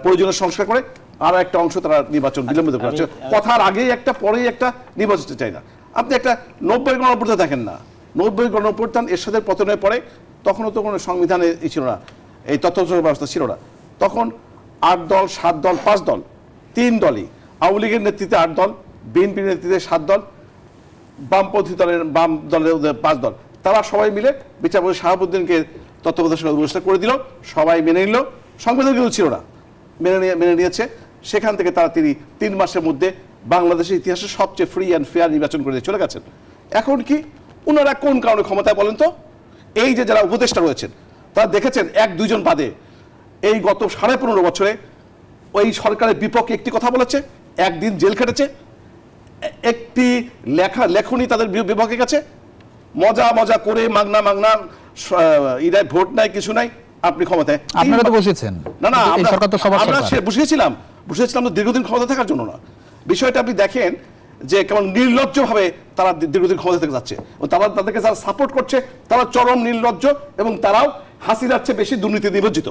প্রয়োজনীয় সংস্কার করে। আর একটা অংশ তারা নির্বাচন বিলম্বিত করছে, কথার আগেই একটা পরেই একটা নির্বাচন চাই না। আপনি একটা 90-এর গণঅভ্যুত্থান দেখেন না, 90-এর গণঅভ্যুত্থান এরশাদের পতনের পরে, তখনও তো কোনো সংবিধানে ছিল না, এই তথ্য ব্যবস্থা ছিল না। তখন 8 দল 7 দল 5 দল 3 দলই, আওয়ামী লীগের নেতৃত্বে 8 দল, বিএনপির নেতৃত্বে 7 দল, বামপন্থী দলের বাম দলের 5 দল, তারা সবাই মিলে বিচারপতি শাহাবুদ্দিনকে তত্ত্বাবধায়ক ব্যবস্থা করে দিল, সবাই মেনে নিল। সংবিধান কিন্তু ছিল না, মেনে নিয়েছে। সেখান থেকে তিনি 3 মাসের মধ্যে বাংলাদেশের ইতিহাসে সবচেয়ে ফ্রি অ্যান্ড ফেয়ার নির্বাচন করে চলে গেছেন। এখন কি ওনারা কোন কারণে ক্ষমতায় বলেন তো? এই যে যারা উপদেষ্টা রয়েছেন, তারা দেখেছেন 1-2 জন বাদে এই গত 15.5 বছরে ওই সরকারের বিপক্ষে একটি কথা বলেছে, একদিন জেল খেটেছে, একটি লেখনী তাদের বিপক্ষে গেছে, মজা করে মাগনা ইরায় ভোট নাই, কিছু নাই, আপনি ক্ষমতায়। আপনারা তো বসেছেন। না, সরকার তো সবার আমরা বসিয়েছিলাম তো দীর্ঘদিন ক্ষমতা থাকার জন্য না। বিষয়টা আপনি দেখেন যে কেমন নির্লজ্জভাবে তারা দীর্ঘদিন ক্ষমতা থেকে যাচ্ছে, তাদেরকে যারা সাপোর্ট করছে তারা চরম নির্লজ্জ, এবং তারাও হাসিনার চেয়ে বেশি দুর্নীতি নিমজ্জিত।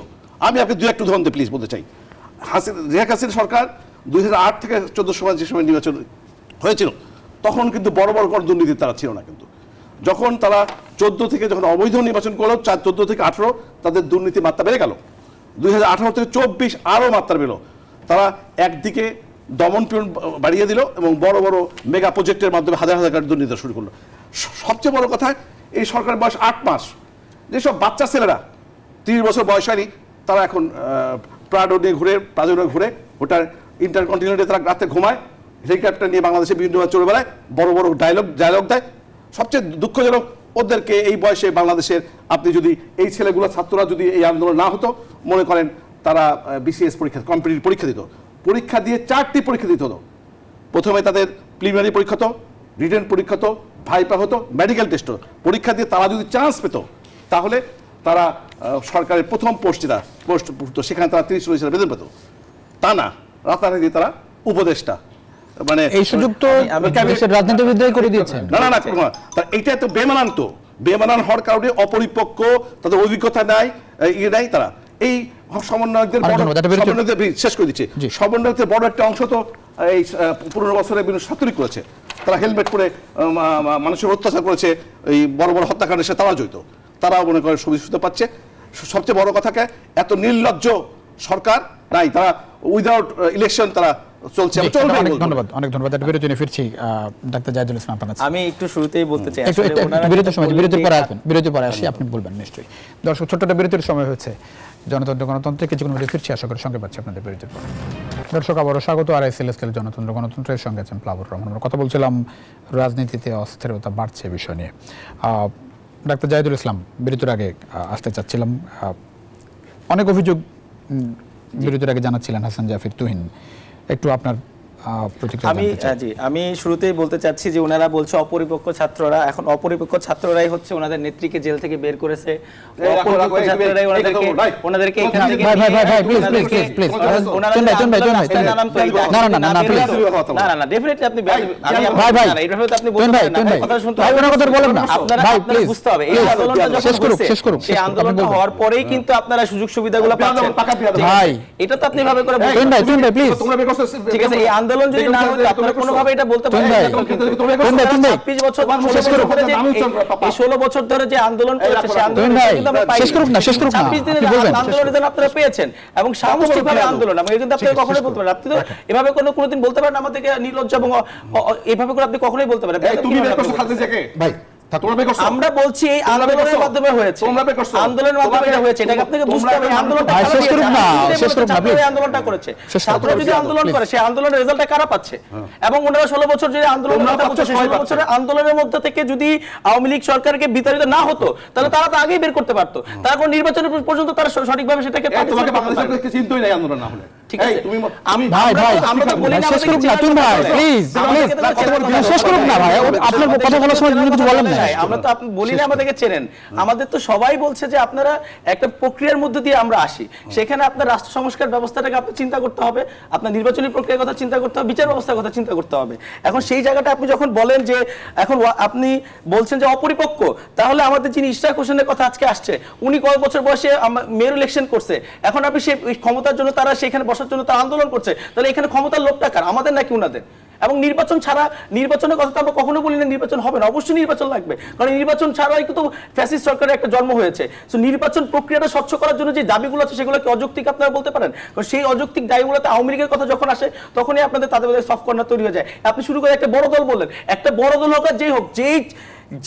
আমি আপনাকে 2-1 উদাহরণ প্লিজ বলতে চাই। শেখ হাসিনা সরকার 2008 থেকে 14 সময় যে সময় নির্বাচন হয়েছিল, তখন কিন্তু বড় কোনো দুর্নীতি তারা ছিল না। কিন্তু যখন তারা 14 থেকে যখন অবৈধ নির্বাচন করলো, 14 থেকে 18 তাদের দুর্নীতি মাত্রা বেড়ে গেল, 2018 থেকে 24 আরও মাত্রা বেরো। তারা একদিকে দমন পীড়ন বাড়িয়ে দিল এবং বড় মেগা প্রজেক্টের মাধ্যমে হাজার হাজার দুর্নীতি শুরু করলো। সবচেয়ে বড় কথা, এই সরকারের বয়স 8 মাস, যেসব বাচ্চা ছেলেরা 30 বছর বয়স হয়নি তারা এখন প্রাডো নিয়ে ঘুরে প্রাজনে ঘুরে ওটার ইন্টারকন্টিনেন্টে তারা রাতে ঘুমায়, হেলিকপ্টার নিয়ে বাংলাদেশে বিভিন্ন চলে বেড়ায়, বড় বড় ডায়লগ দেয়। সবচেয়ে দুঃখজনক ওদেরকে এই বয়সে বাংলাদেশের আপনি যদি এই ছেলেগুলো ছাত্ররা যদি এই আন্দোলন না হতো, মনে করেন তারা বিসিএস পরীক্ষা কম্পিটিটিভ পরীক্ষা দিত, পরীক্ষা দিয়ে 4টি পরীক্ষা দিতে হতো। প্রথমে তাদের প্রিলিমিনারি পরীক্ষা হতো, রিটেন পরীক্ষা হতো, ভাইপা হতো, মেডিকেল টেস্ট হতো। পরীক্ষা দিয়ে তারা যদি চান্স পেত তাহলে তারা সরকারের প্রথম পোস্ট সেখানে তারা 30-40 হাজার বেতন পেত। তা না, রাতারাতি তারা উপদেষ্টা, মানে এই সুযোগ তো রাজনীতিবিদরাই করে দিয়েছেন। না, এইটা তো বেমানান হওয়ার কারণে অপরিপক্ক, তাদের অভিজ্ঞতা নাই, তারা এই সমন্বয়কদের শেষ করে দিচ্ছে। সমন্বয়কদের বড় একটা অংশ তো এই 15 বছরের বিভিন্ন ছাত্রী করেছে, তারা হেলমেট পরে মানুষের অত্যাচার করেছে, এই বড় বড় হত্যাকাণ্ডের সাথে তারা জড়িত, তারাও মনে করে সুবিধা পাচ্ছে। সবচেয়ে বড় কথাকে এত নির্লজ্জ সরকার নাই, তারা উইদাউট ইলেকশন তারা চলছে। অনেক ধন্যবাদ। একটা বিরতি নিয়ে ফিরছি। ডাক্তার জাহিদুল ইসলাম আপনার কাছে। আমি একটু শুরুতেই বলতে চাই, বিরতির পরে আসি, আপনি বলবেন নিশ্চয়ই। দর্শক, ছোট্ট একটা বিরতির সময় হয়েছে। গণতন্ত্রে কিছুক্ষণ মধ্যে ফিরছি, আশা করি সঙ্গে পাচ্ছি আপনাদের বিরতির পর। দর্শক, আবারও স্বাগত RSL স্কেল গণতন্ত্রের সঙ্গে আছেন প্লাবর রহমান। আমরা কথা বলছিলাম রাজনীতিতে অস্থিরতা বাড়ছে বিষয় নিয়ে। ডাক্তার জাহিদুল ইসলাম, বিরতির আগে আসতে চাচ্ছিলাম, অনেক অভিযোগ বিরতির আগে জানাচ্ছিলেন হাসান জাফির তুহিন, একটু আপনার আমি শুরুতেই বলতে চাচ্ছি যে ওনারা বলছে অপরিপক্ক ছাত্ররা, এখন অপরিপক্ক ছাত্ররাই হচ্ছে ওনাদের নেত্রীকে জেল থেকে বের করেছে, অপরিপক্ক ছাত্ররাই ওনাদেরকে এখান থেকে ডেফিনেটলি আপনি বুঝতে হবে এই আন্দোলনটা হওয়ার পরেই কিন্তু আপনারা সুযোগ সুবিধাগুলো পাচ্ছেন। এটা তো আপনি ভাবে করে ঠিক আছে, এই আন্দোলন যদি না হতো আপনারা কোনোভাবে এটা বলতে পারেন না। 16 বছর ধরে যে আন্দোলন করেছে সেই আন্দোলন কিন্তু আমরা পাইনি। 26 দিনের আন্দোলন আপনারা পেয়েছেন এবং সামষ্টিকভাবে আন্দোলন, আমি কিন্তু আপনারা কখনোই বলতে পারেন, আপনি তো এভাবে কোনোদিন বলতে পারেন আমাদেরকে নির্লজ্জ এবং এভাবে করে আপনি কখনোই বলতে পারেন ভাই। আমরা বলছি এই আন্দোলনের মাধ্যমে হয়েছে, আন্দোলনের মাধ্যমে এটা হয়েছে, এটাকে আপনাকে বুঝতে হবে। আন্দোলনটা করেছে ছাত্ররা যদি আন্দোলন করে সেই আন্দোলনের রেজাল্টটা কারা পাচ্ছে? এবং ওনারা 16 বছর যে আন্দোলনের কথা বলছে, 16 বছরের আন্দোলনের মধ্যে থেকে যদি আওয়ামী লীগ সরকারকে বিতাড়িত না হতো তাহলে তারা তো আগেই বের করতে পারতো, তারা কোন নির্বাচন পর্যন্ত তারা সঠিকভাবে সেটাকে চিন্তাই নাই আন্দোলন না হলে। ঠিক আছে, আমি ভাই আমরা তো বলি না শেষ করুন না, তুমি ভাই প্লিজ শেষ করুন না ভাই, আপনার কথা বলার সময় কিছু বলেন না। আমরা তো আপনি বলি না আমাদেরকে চেনেন, আমাদের তো সবাই বলছে যে আপনারা একটা প্রক্রিয়ার মধ্যে দিয়ে আমরা আসি, সেখানে আপনার রাষ্ট্র সংস্কার ব্যবস্থাটাকে আপনি চিন্তা করতে হবে, আপনার নির্বাচনী প্রক্রিয়ার কথা চিন্তা করতে হবে, বিচার ব্যবস্থার কথা চিন্তা করতে হবে। এখন সেই জায়গাটা আপনি যখন বলেন যে এখন আপনি বলছেন যে অপরিপক্ক, তাহলে আমাদের যিনি ইশরাক হোসেনের কথা আজকে আসছে, উনি কয়েক বছর বয়সে মেয়র ইলেকশন করছে, এখন আপনি সেই ক্ষমতার জন্য তারা সেখানে বসার জন্য তারা আন্দোলন করছে, তাহলে এখানে ক্ষমতার লোকটা কার, আমাদের নাকি ওনাদের? এবং নির্বাচন ছাড়া, নির্বাচনের কথা তো আমরা কখনো বলি না নির্বাচন হবে না, অবশ্যই নির্বাচন লাগবে, কারণ নির্বাচন ছাড়াই কিন্তু ফ্যাসিস্ট সরকারের একটা জন্ম হয়েছে। সো নির্বাচন প্রক্রিয়াটা স্বচ্ছ করার জন্য যে দাবিগুলো আছে সেগুলো কি অযৌক্তিক আপনারা বলতে পারেন? কারণ সেই অযৌক্তিক দাবিগুলোতে আওয়ামী লীগের কথা যখন আসে তখনই আপনাদের তাদের সফট কর্নার তৈরি হয়ে যায়। আপনি শুরু করে একটা বড় দল বললেন, একটা বড় দল হোক আর যেই হোক,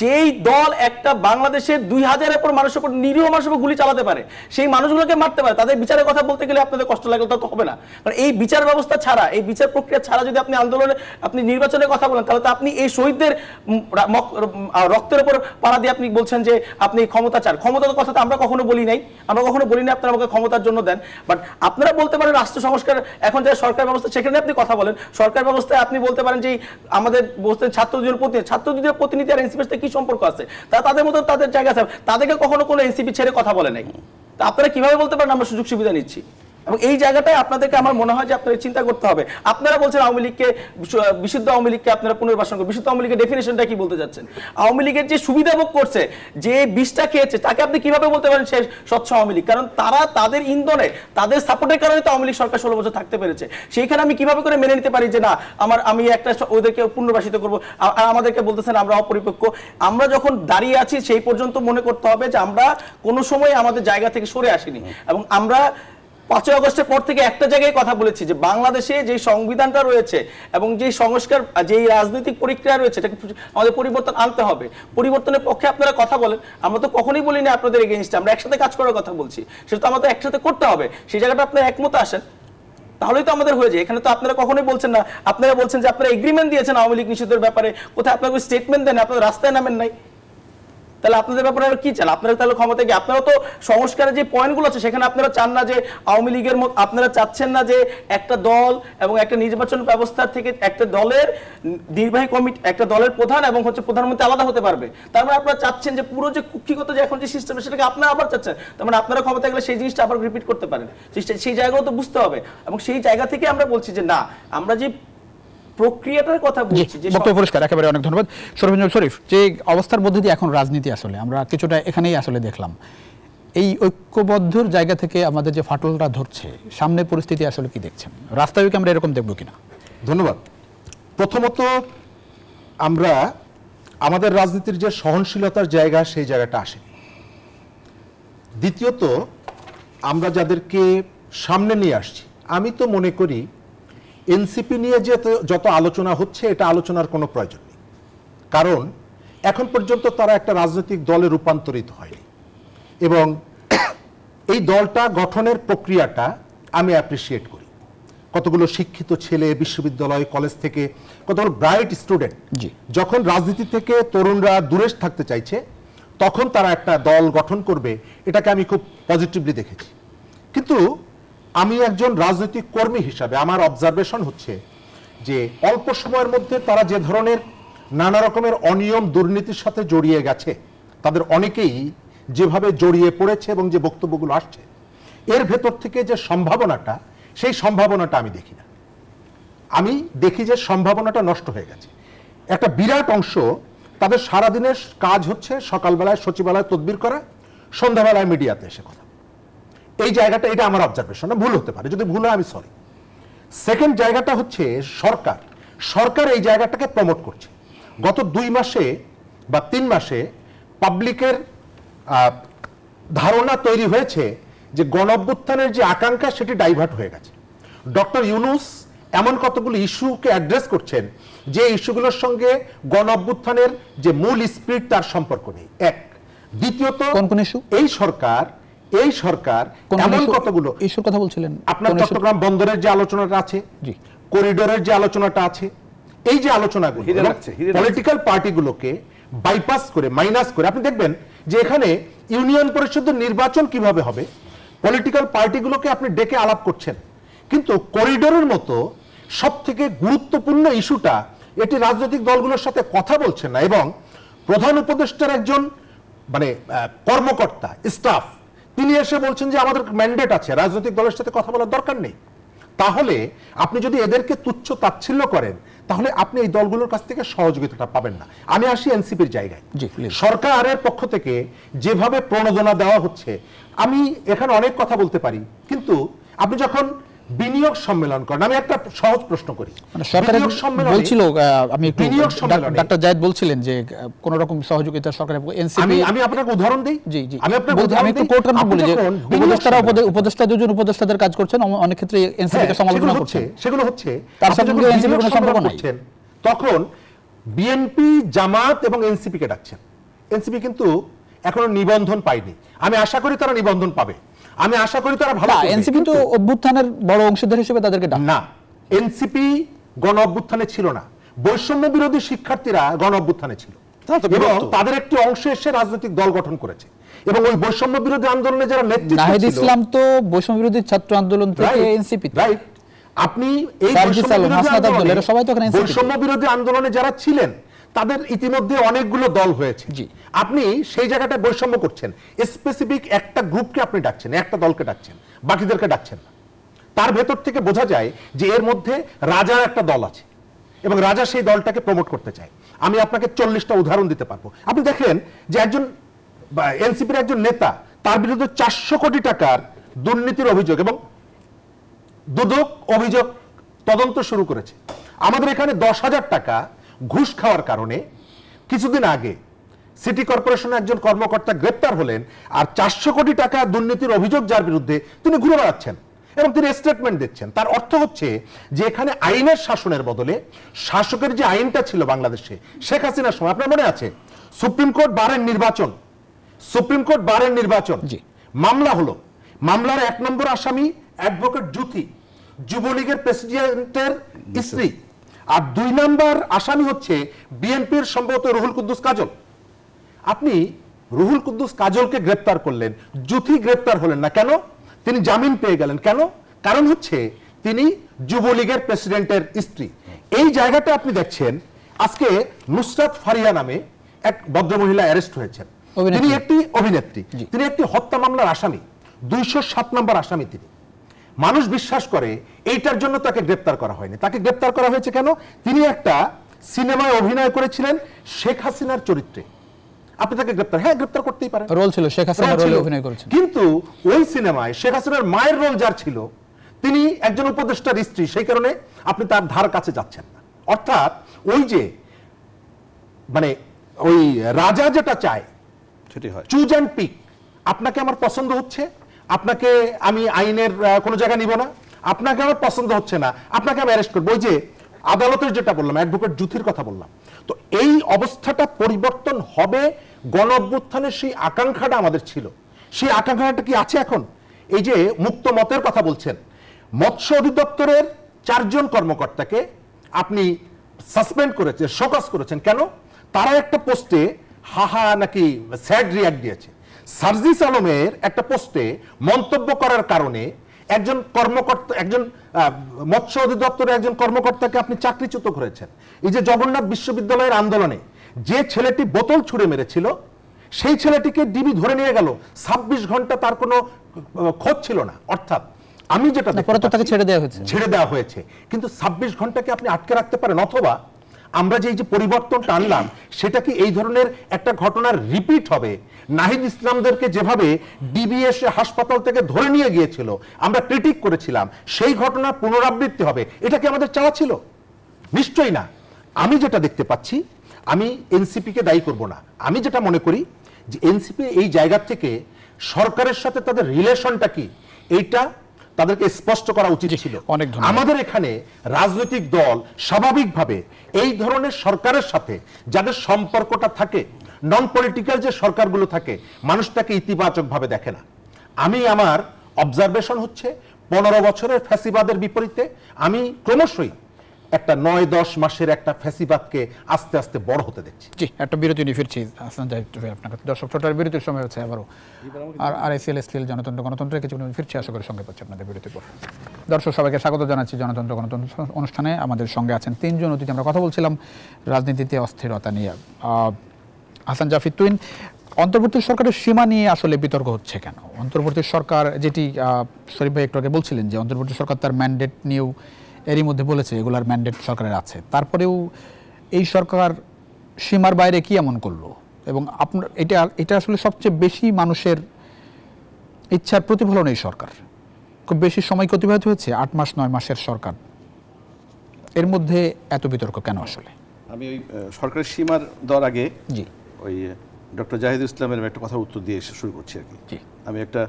যেই দল একটা বাংলাদেশের 2000-এর উপর মানুষের উপর, নিরীহ মানুষের উপর গুলি চালাতে পারে, সেই মানুষগুলোকে মারতে পারে, তাদের বিচারের কথা বলতে গেলে আপনাদের কষ্ট লাগলে তা তো হবে না। কারণ এই বিচার ব্যবস্থা ছাড়া, এই বিচার প্রক্রিয়া ছাড়া যদি আপনি আন্দোলনে, আপনি নির্বাচনের কথা বলেন, তাহলে তো আপনি এই শহীদদের রক্তের উপর পাড়া দিয়ে আপনি বলছেন যে আপনি ক্ষমতা চান। ক্ষমতার কথা তো আমরা কখনো বলি নাই, আমরা কখনো বলি না আপনারা আমাকে ক্ষমতার জন্য দেন, বাট আপনারা বলতে পারেন রাষ্ট্র সংস্কার, এখন যে সরকার ব্যবস্থা সেখানে আপনি কথা বলেন, সরকার ব্যবস্থায় আপনি বলতে পারেন যে আমাদের বলতেন ছাত্রদের প্রতিনিধি আর এনসিপি কি সম্পর্ক আছে, তাদের মতো তাদের জায়গা আছে, তাদেরকে কখনো কোনো এনসিপি ছেড়ে কথা বলে নাই। তা আপনারা কিভাবে বলতে পারেন আমরা সুযোগ সুবিধা নিচ্ছি? এবং এই জায়গাটায় আপনাদেরকে আমার মনে হয় যে আপনাদের চিন্তা করতে হবে। আপনারা বলছেন আওয়ামী লীগকে, বিশুদ্ধ আওয়ামী লীগকে আপনারা পুনর্বাসন করবেন, বিশুদ্ধ আওয়ামী লীগের ডেফিনেশনটা কি বলতে যাচ্ছেন? আওয়ামী লীগের যে সুবিধা ভোগ করছে, যে বিষটা খেয়েছে, তাকে আপনি কিভাবে বলতে পারেন সে স্বচ্ছ আওয়ামী লীগ? কারণ তারা তাদের ইন্ধনে, তাদের সাপোর্টের কারণে তো আওয়ামী লীগ সরকার 16 বছর থাকতে পেরেছে। সেইখানে আমি কিভাবে করে মেনে নিতে পারি যে না আমি একটা ওদেরকে পুনর্বাসিত করবো, আর আমাদেরকে বলতেছেন আমরা অপরিপক্ক? আমরা যখন দাঁড়িয়ে আছি সেই পর্যন্ত মনে করতে হবে যে আমরা কোনো সময় আমাদের জায়গা থেকে সরে আসিনি, এবং আমরা 5ই আগস্টের পর থেকে একটা জায়গায় কথা বলেছি যে বাংলাদেশে যে সংবিধানটা রয়েছে এবং যে সংস্কার, যে রাজনৈতিক প্রক্রিয়া রয়েছে, এটাকে আমাদের পরিবর্তন আনতে হবে। পরিবর্তনের পক্ষে আপনারা কথা বলেন, আমরা তো কখনোই বলিনি আপনাদের এগেইনস্টে, আমরা একসাথে কাজ করার কথা বলছি, সেটা তো আমাদের একসাথে করতে হবে। সেই জায়গাটা আপনারা একমত আসেন, তাহলেই তো আমাদের হয়ে যায়। এখানে তো আপনারা কখনোই বলছেন না, আপনারা বলছেন যে আপনারা এগ্রিমেন্ট দিয়েছেন আওয়ামী লীগ নিষিদ্ধের ব্যাপারে, কোথায় আপনারা স্টেটমেন্ট দেন, আপনারা রাস্তায় নামেন নাই। তাহলে আপনাদের ব্যাপারে কি চান? আপনারা তাহলে ক্ষমতা কি? আপনারা তো সংস্কারের যে পয়েন্টগুলো আছে সেখানে আপনারা চান না যে আওয়ামী লীগের মত, আপনারা চাচ্ছেন না যে একটা দল এবং একটা নির্বাচন ব্যবস্থা থেকে একটা দলের নির্বাহী কমিটি, একটা দলের প্রধান এবং প্রধানমন্ত্রী আলাদা হতে পারবে। তার মানে আপনারা চাচ্ছেন যে পুরো যে কুক্ষিগত যে এখন যে সিস্টেম সেটাকে আপনারা আবার চাচ্ছেন। তার মানে আপনারা ক্ষমতা গেলে সেই জিনিসটা আবার রিপিট করতে পারেন। সেই জায়গাও তো বুঝতে হবে, এবং সেই জায়গা থেকে আমরা বলছি যে না, আমরা যে প্রক্রিয়াটার কথা বলছি যে বক্তব্য পরিষ্কার, একেবারে অনেক ধন্যবাদ। শরীফুল শরীফ, যে অবস্থার মধ্যে দিয়ে এখন রাজনীতি আসলে আমরা কিছুটা এখানেই আসলে দেখলাম, এই ঐক্যবদ্ধর জায়গা থেকে আমাদের যে ফাটলটা ধরছে, সামনে পরিস্থিতি আসলে কি দেখছেন? রাস্তায় কি আমরা এরকম দেখবো কিনা? ধন্যবাদ। প্রথমত আমরা আমাদের রাজনীতির যে সহনশীলতার জায়গা, সেই জায়গাটা আসেনি। দ্বিতীয়ত আমরা যাদেরকে সামনে নিয়ে আসছি, আমি তো মনে করি এনসিপি নিয়ে যে যত আলোচনা হচ্ছে, এটা আলোচনার কোনো প্রয়োজন নেই। কারণ এখন পর্যন্ত তারা একটা রাজনৈতিক দলে রূপান্তরিত হয়নি, এবং এই দলটা গঠনের প্রক্রিয়াটা আমি অ্যাপ্রিসিয়েট করি। কতগুলো শিক্ষিত ছেলে বিশ্ববিদ্যালয় কলেজ থেকে, কতগুলো ব্রাইট স্টুডেন্ট যখন রাজনীতি থেকে তরুণরা দূরে থাকতে চাইছে, তখন তারা একটা দল গঠন করবে, এটাকে আমি খুব পজিটিভলি দেখেছি। কিন্তু আমি একজন রাজনৈতিক কর্মী হিসাবে আমার অবজারভেশন হচ্ছে যে অল্প সময়ের মধ্যে তারা যে ধরনের নানা রকমের অনিয়ম দুর্নীতির সাথে জড়িয়ে গেছে, তাদের অনেকেই যেভাবে জড়িয়ে পড়েছে এবং যে বক্তব্যগুলো আসছে, এর ভেতর থেকে যে সম্ভাবনাটা, সেই সম্ভাবনাটা আমি দেখি না। আমি দেখি যে সম্ভাবনাটা নষ্ট হয়ে গেছে। একটা বিরাট অংশ তাদের সারাদিনের কাজ হচ্ছে সকালবেলায় সচিবালয়ে তদবির করা, সন্ধ্যাবেলায় মিডিয়াতে এসে কথা। এই জায়গাটা, এটা আমার অবজারভেশন, ভুল হতে পারে, যদি ভুল হয় আমি সরি। সেকেন্ড জায়গাটা হচ্ছে সরকার এই জায়গাটাকে প্রমোট করছে। গত 2 মাসে বা 3 মাসে পাবলিকের ধারণা তৈরি হয়েছে যে গণঅভ্যুত্থানের যে আকাঙ্ক্ষা, সেটি ডাইভার্ট হয়ে গেছে। ডক্টর ইউনূস এমন কতগুলো ইস্যুকে অ্যাড্রেস করছেন যে ইস্যুগুলোর সঙ্গে গণঅভ্যুত্থানের যে মূল স্পিরিট, তার সম্পর্ক নেই। এক। দ্বিতীয়ত, কোন ইস্যু? এই সরকার এমন কতগুলো ইস্যুর কথা বলছিলেন। আপনার চট্টগ্রাম বন্দরের যে আলোচনাটা আছে, করিডোরের যে আলোচনাটা আছে, এই যে আলোচনাগুলো পলিটিক্যাল পার্টিগুলোকে বাইপাস করে, মাইনাস করে, আপনি দেখবেন যে এখানে ইউনিয়ন পরিষদের নির্বাচন কিভাবে হবে, পলিটিক্যাল পার্টিগুলোকে আপনি ডেকে আলাপ করছেন, কিন্তু করিডোরের মতো সব থেকে গুরুত্বপূর্ণ ইস্যুটা এটি রাজনৈতিক দলগুলোর সাথে কথা বলছেন না। এবং প্রধান উপদেষ্টার একজন মানে কর্মকর্তা, স্টাফ, তিনি এসে বলছেন যে আমাদের ম্যান্ডেট আছে, রাজনৈতিক দলের সাথে কথা বলার দরকার নেই। তাহলে আপনি যদি এদেরকে তুচ্ছ তাচ্ছিল্য করেন, তাহলে আপনি এই দলগুলোর কাছ থেকে সহযোগিতাটা পাবেন না। আমি আসি এনসিপির জায়গায়। সরকারের পক্ষ থেকে যেভাবে প্রণোদনা দেওয়া হচ্ছে, আমি এখানে অনেক কথা বলতে পারি, কিন্তু আপনি যখন বিনিয়োগ সম্মেলন করেন, আমি একটা সহজ প্রশ্ন করি, বিনিয়োগ সম্মেলন বলছিল, আমি একটু ডাক্তার জায়েদ বলছিলেন যে কোন রকম সহযোগিতা সরকার, এনসিপি, আমি আপনাকে উদাহরণ দেই, আমি একটু কোর্ট কারণ বলি যে উপদেষ্টা দুজন উপদেষ্টাদের কাজ করছেন, অনেক ক্ষেত্রে এনসিপি কে সমালোচনা করছেন, সেগুলো হচ্ছে তার সঙ্গে এনসিপি কোনো সম্পর্ক নাই। তখন বিএনপি, জামাত এবং এনসিপি কে ডাকছেন। এনসিপি কিন্তু এখনো নিবন্ধন পায়নি, আমি আশা করি তারা নিবন্ধন পাবে, আমি আশা করি তারা ভালো। এনসিপি তো অভ্যুত্থানের বড় অংশীদার হিসেবে তাদেরকে ডাক না, এনসিপি গণ অভ্যুত্থানে ছিল না, বৈষম্য বিরোধী শিক্ষার্থীরা গণ অভ্যুত্থানে ছিল, এবং তাদের একটি অংশ এসে রাজনৈতিক দল গঠন করেছে, এবং ওই বৈষম্য বিরোধী আন্দোলনে যারা নেতৃত্ব, নাহিদ ইসলাম তো বৈষম্য বিরোধী ছাত্র আন্দোলন থেকে এনসিপি, রাইট। আপনি এই বৈষম্য বিরোধী আন্দোলনে যারা ছিলেন, তাদের ইতিমধ্যে অনেকগুলো দল হয়েছে। আপনি সেই জায়গাটা বৈষম্য করছেন, স্পেসিফিক একটা গ্রুপকে আপনি ডাকছেন, একটা দলকে ডাকছেন, বাকিদেরকে ডাকছেন না। তার ভেতর থেকে বোঝা যায় যে এর মধ্যে রাজার একটা দল আছে, এবং রাজা সেই দলটাকে প্রমোট করতে চায়। আমি আপনাকে 40টা উদাহরণ দিতে পারবো। আপনি দেখেন যে একজন এনসিপির একজন নেতা, তার বিরুদ্ধে 400 কোটি টাকার দুর্নীতির অভিযোগ এবং দুদক অভিযোগ তদন্ত শুরু করেছে। আমাদের এখানে 10,000 টাকা ঘুষ খাওয়ার কারণে কিছুদিন আগে সিটি কর্পোরেশনের একজন কর্মকর্তা গ্রেপ্তার হলেন, আর 400 কোটি টাকা দুর্নীতির অভিযোগ যার বিরুদ্ধে, তিনি ঘুরে বেড়াচ্ছেন। এবং তিনি স্টেটমেন্ট দিচ্ছেন। তার অর্থ হচ্ছে যে এখানে আইনের শাসনের বদলে শাসকের যে আইনটা ছিল বাংলাদেশে শেখ হাসিনার সময়, আপনার মনে আছে সুপ্রিম কোর্ট বারের নির্বাচন মামলা হলো, মামলার 1 নম্বর আসামি অ্যাডভোকেট জুথি, যুবলীগের প্রেসিডেন্টের স্ত্রী, আর 2 নম্বর আসামি হচ্ছে বিএনপির সম্ভবত রুহুল কুদ্দুস কাজল। আপনি রুহুল কুদ্দুস কাজলকে গ্রেপ্তার করলেন, জুথি গ্রেপ্তার হলেন না কেন? তিনি জামিন পেয়ে গেলেন কেন? কারণ হচ্ছে তিনি যুবলীগের প্রেসিডেন্টের স্ত্রী। এই জায়গাটা আপনি দেখছেন আজকে নুসরাত ফারিয়া নামে এক ভদ্রমহিলা অ্যারেস্ট হয়েছেন। তিনি একটি অভিনেত্রী, তিনি একটি হত্যা মামলার আসামি, 207 নম্বর আসামি তিনি। মানুষ বিশ্বাস করে এইটার জন্য তাকে গ্রেপ্তার করা হয়নি। তাকে গ্রেপ্তার করা হয়েছে কেন? তিনি একটা সিনেমায় অভিনয় করেছিলেন শেখ হাসিনার চরিত্রে। আপনি তাকে গ্রেপ্তার করতেই পারেন, রোল ছিল শেখ হাসিনার রোলে অভিনয় করেছেন। কিন্তু ওই সিনেমায় শেখ হাসিনার মায়ের রোল যার ছিল তিনি একজন উপদেষ্টার স্ত্রী, সেই কারণে আপনি তার ধার কাছে যাচ্ছেন না। অর্থাৎ ওই যে মানে ওই রাজা যেটা চায় সেটাই হয়, চুজ অ্যান্ড পিক। আপনাকে আমার পছন্দ হচ্ছে, আপনাকে আমি আইনের কোনো জায়গা নিব না, আপনাকে আমার পছন্দ হচ্ছে না, আপনাকে আমি অ্যারেস্ট করবো। ওই যে আদালতের যেটা বললাম, অ্যাডভোকেট জুথির কথা বললাম, তো এই অবস্থাটা পরিবর্তন হবে। গণ অভ্যুত্থানের সেই আকাঙ্ক্ষাটা আমাদের ছিল, সেই আকাঙ্ক্ষাটা কি আছে এখন? এই যে মুক্ত মতের কথা বলছেন, মৎস্য অধিদপ্তরের 4 জন কর্মকর্তাকে আপনি সাসপেন্ড করেছেন, শোকজ করেছেন কেন? তারা একটা পোস্টে হাহা নাকি স্যাড রিয়াক্ট দিয়েছে। সার্জিস আলমের একটা পোস্টে মন্তব্য করার কারণে একজন কর্মকর্তা, একজন মৎস্য অধিদপ্তরের একজন কর্মকর্তাকে আপনি চাকরিচ্যুত করেছেন। এই যে জগন্নাথ বিশ্ববিদ্যালয়ের আন্দোলনে যে ছেলেটি বোতল ছুঁড়ে মেরেছিল সেই ছেলেটিকে ডিবি ধরে নিয়ে গেল, 26 ঘন্টা তার কোনো খোঁজ ছিল না। অর্থাৎ আমি যেটা পরে তো তাকে ছেড়ে দেওয়া হয়েছে, কিন্তু 26 ঘন্টাকে আপনি আটকে রাখতে পারেন। অথবা আমরা যে পরিবর্তনটা আনলাম সেটা কি এই ধরনের একটা ঘটনার রিপিট হবে? নাহিদ ইসলামদেরকে যেভাবে ডিবিএস হাসপাতাল থেকে ধরে নিয়ে গিয়েছিল, আমরা ক্রিটিক করেছিলাম, সেই ঘটনার পুনরাবৃত্তি হবে, এটা কি আমাদের চাওয়া ছিল? নিশ্চয়ই না। আমি যেটা দেখতে পাচ্ছি, আমি এনসিপিকে দায়ী করব না। আমি যেটা মনে করি যে এনসিপি এই জায়গা থেকে সরকারের সাথে তাদের রিলেশনটা কি এইটা তাদেরকে স্পষ্ট করা উচিত ছিল। আমাদের এখানে রাজনৈতিক দল স্বাভাবিকভাবে এই ধরনের সরকারের সাথে যাদের সম্পর্কটা থাকে, নন পলিটিক্যাল যে সরকারগুলো থাকে, মানুষটাকে ইতিবাচকভাবে দেখে না। আমি আমার অবজারভেশন হচ্ছে 15 বছরের ফ্যাসিবাদের বিপরীতে আমি ক্রমশই একটা 9-10 মাসের একটা ফ্যাসিবাদকে আস্তে আস্তে বড় হতে দেখছি। জি, একটা বিরতি নিয়ে ফিরছি। আপনার দর্শক ছোটার বিরতির সময় হচ্ছে আবারও আর আরএসএল স্টিল জনতন্ত্র গণতন্ত্রের কিছু ফিরছি, আশা করি সঙ্গে পাচ্ছি আপনাদের বিরতির পর। দর্শক সবাইকে স্বাগত জানাচ্ছি জনতন্ত্র গণতন্ত্র অনুষ্ঠানে। আমাদের সঙ্গে আছেন 3 জন অতিথি। আমরা কথা বলছিলাম রাজনীতিতে অস্থিরতা নিয়ে। হাসান জাফি তুহিন, অন্তর্বর্তী সরকারের সীমা নিয়ে আসলে বিতর্ক হচ্ছে কেন? অন্তর্বর্তী সরকার, যেটি শরীফ ভাই একটু আগে বলছিলেন যে অন্তর্বর্তী সরকার তার ম্যান্ডেট নিয়েও এরই মধ্যে বলেছে এগুলার ম্যান্ডেট সরকারের আছে, তারপরেও এই সরকার সীমার বাইরে কি এমন করলো? এবং আপনার এটা আসলে সবচেয়ে বেশি মানুষের ইচ্ছার প্রতিফলন। এই সরকার খুব বেশি সময় অতিবাহিত হয়েছে, 8 মাস 9 মাসের সরকার, এর মধ্যে এত বিতর্ক কেন আসলে? আমি ওই সরকারের সীমার দেওয়ার আগে জি ওই ডক্টর জাহিদুল ইসলামের একটা কথা উত্তর দিয়ে শুরু করছি আর কি। আমি একটা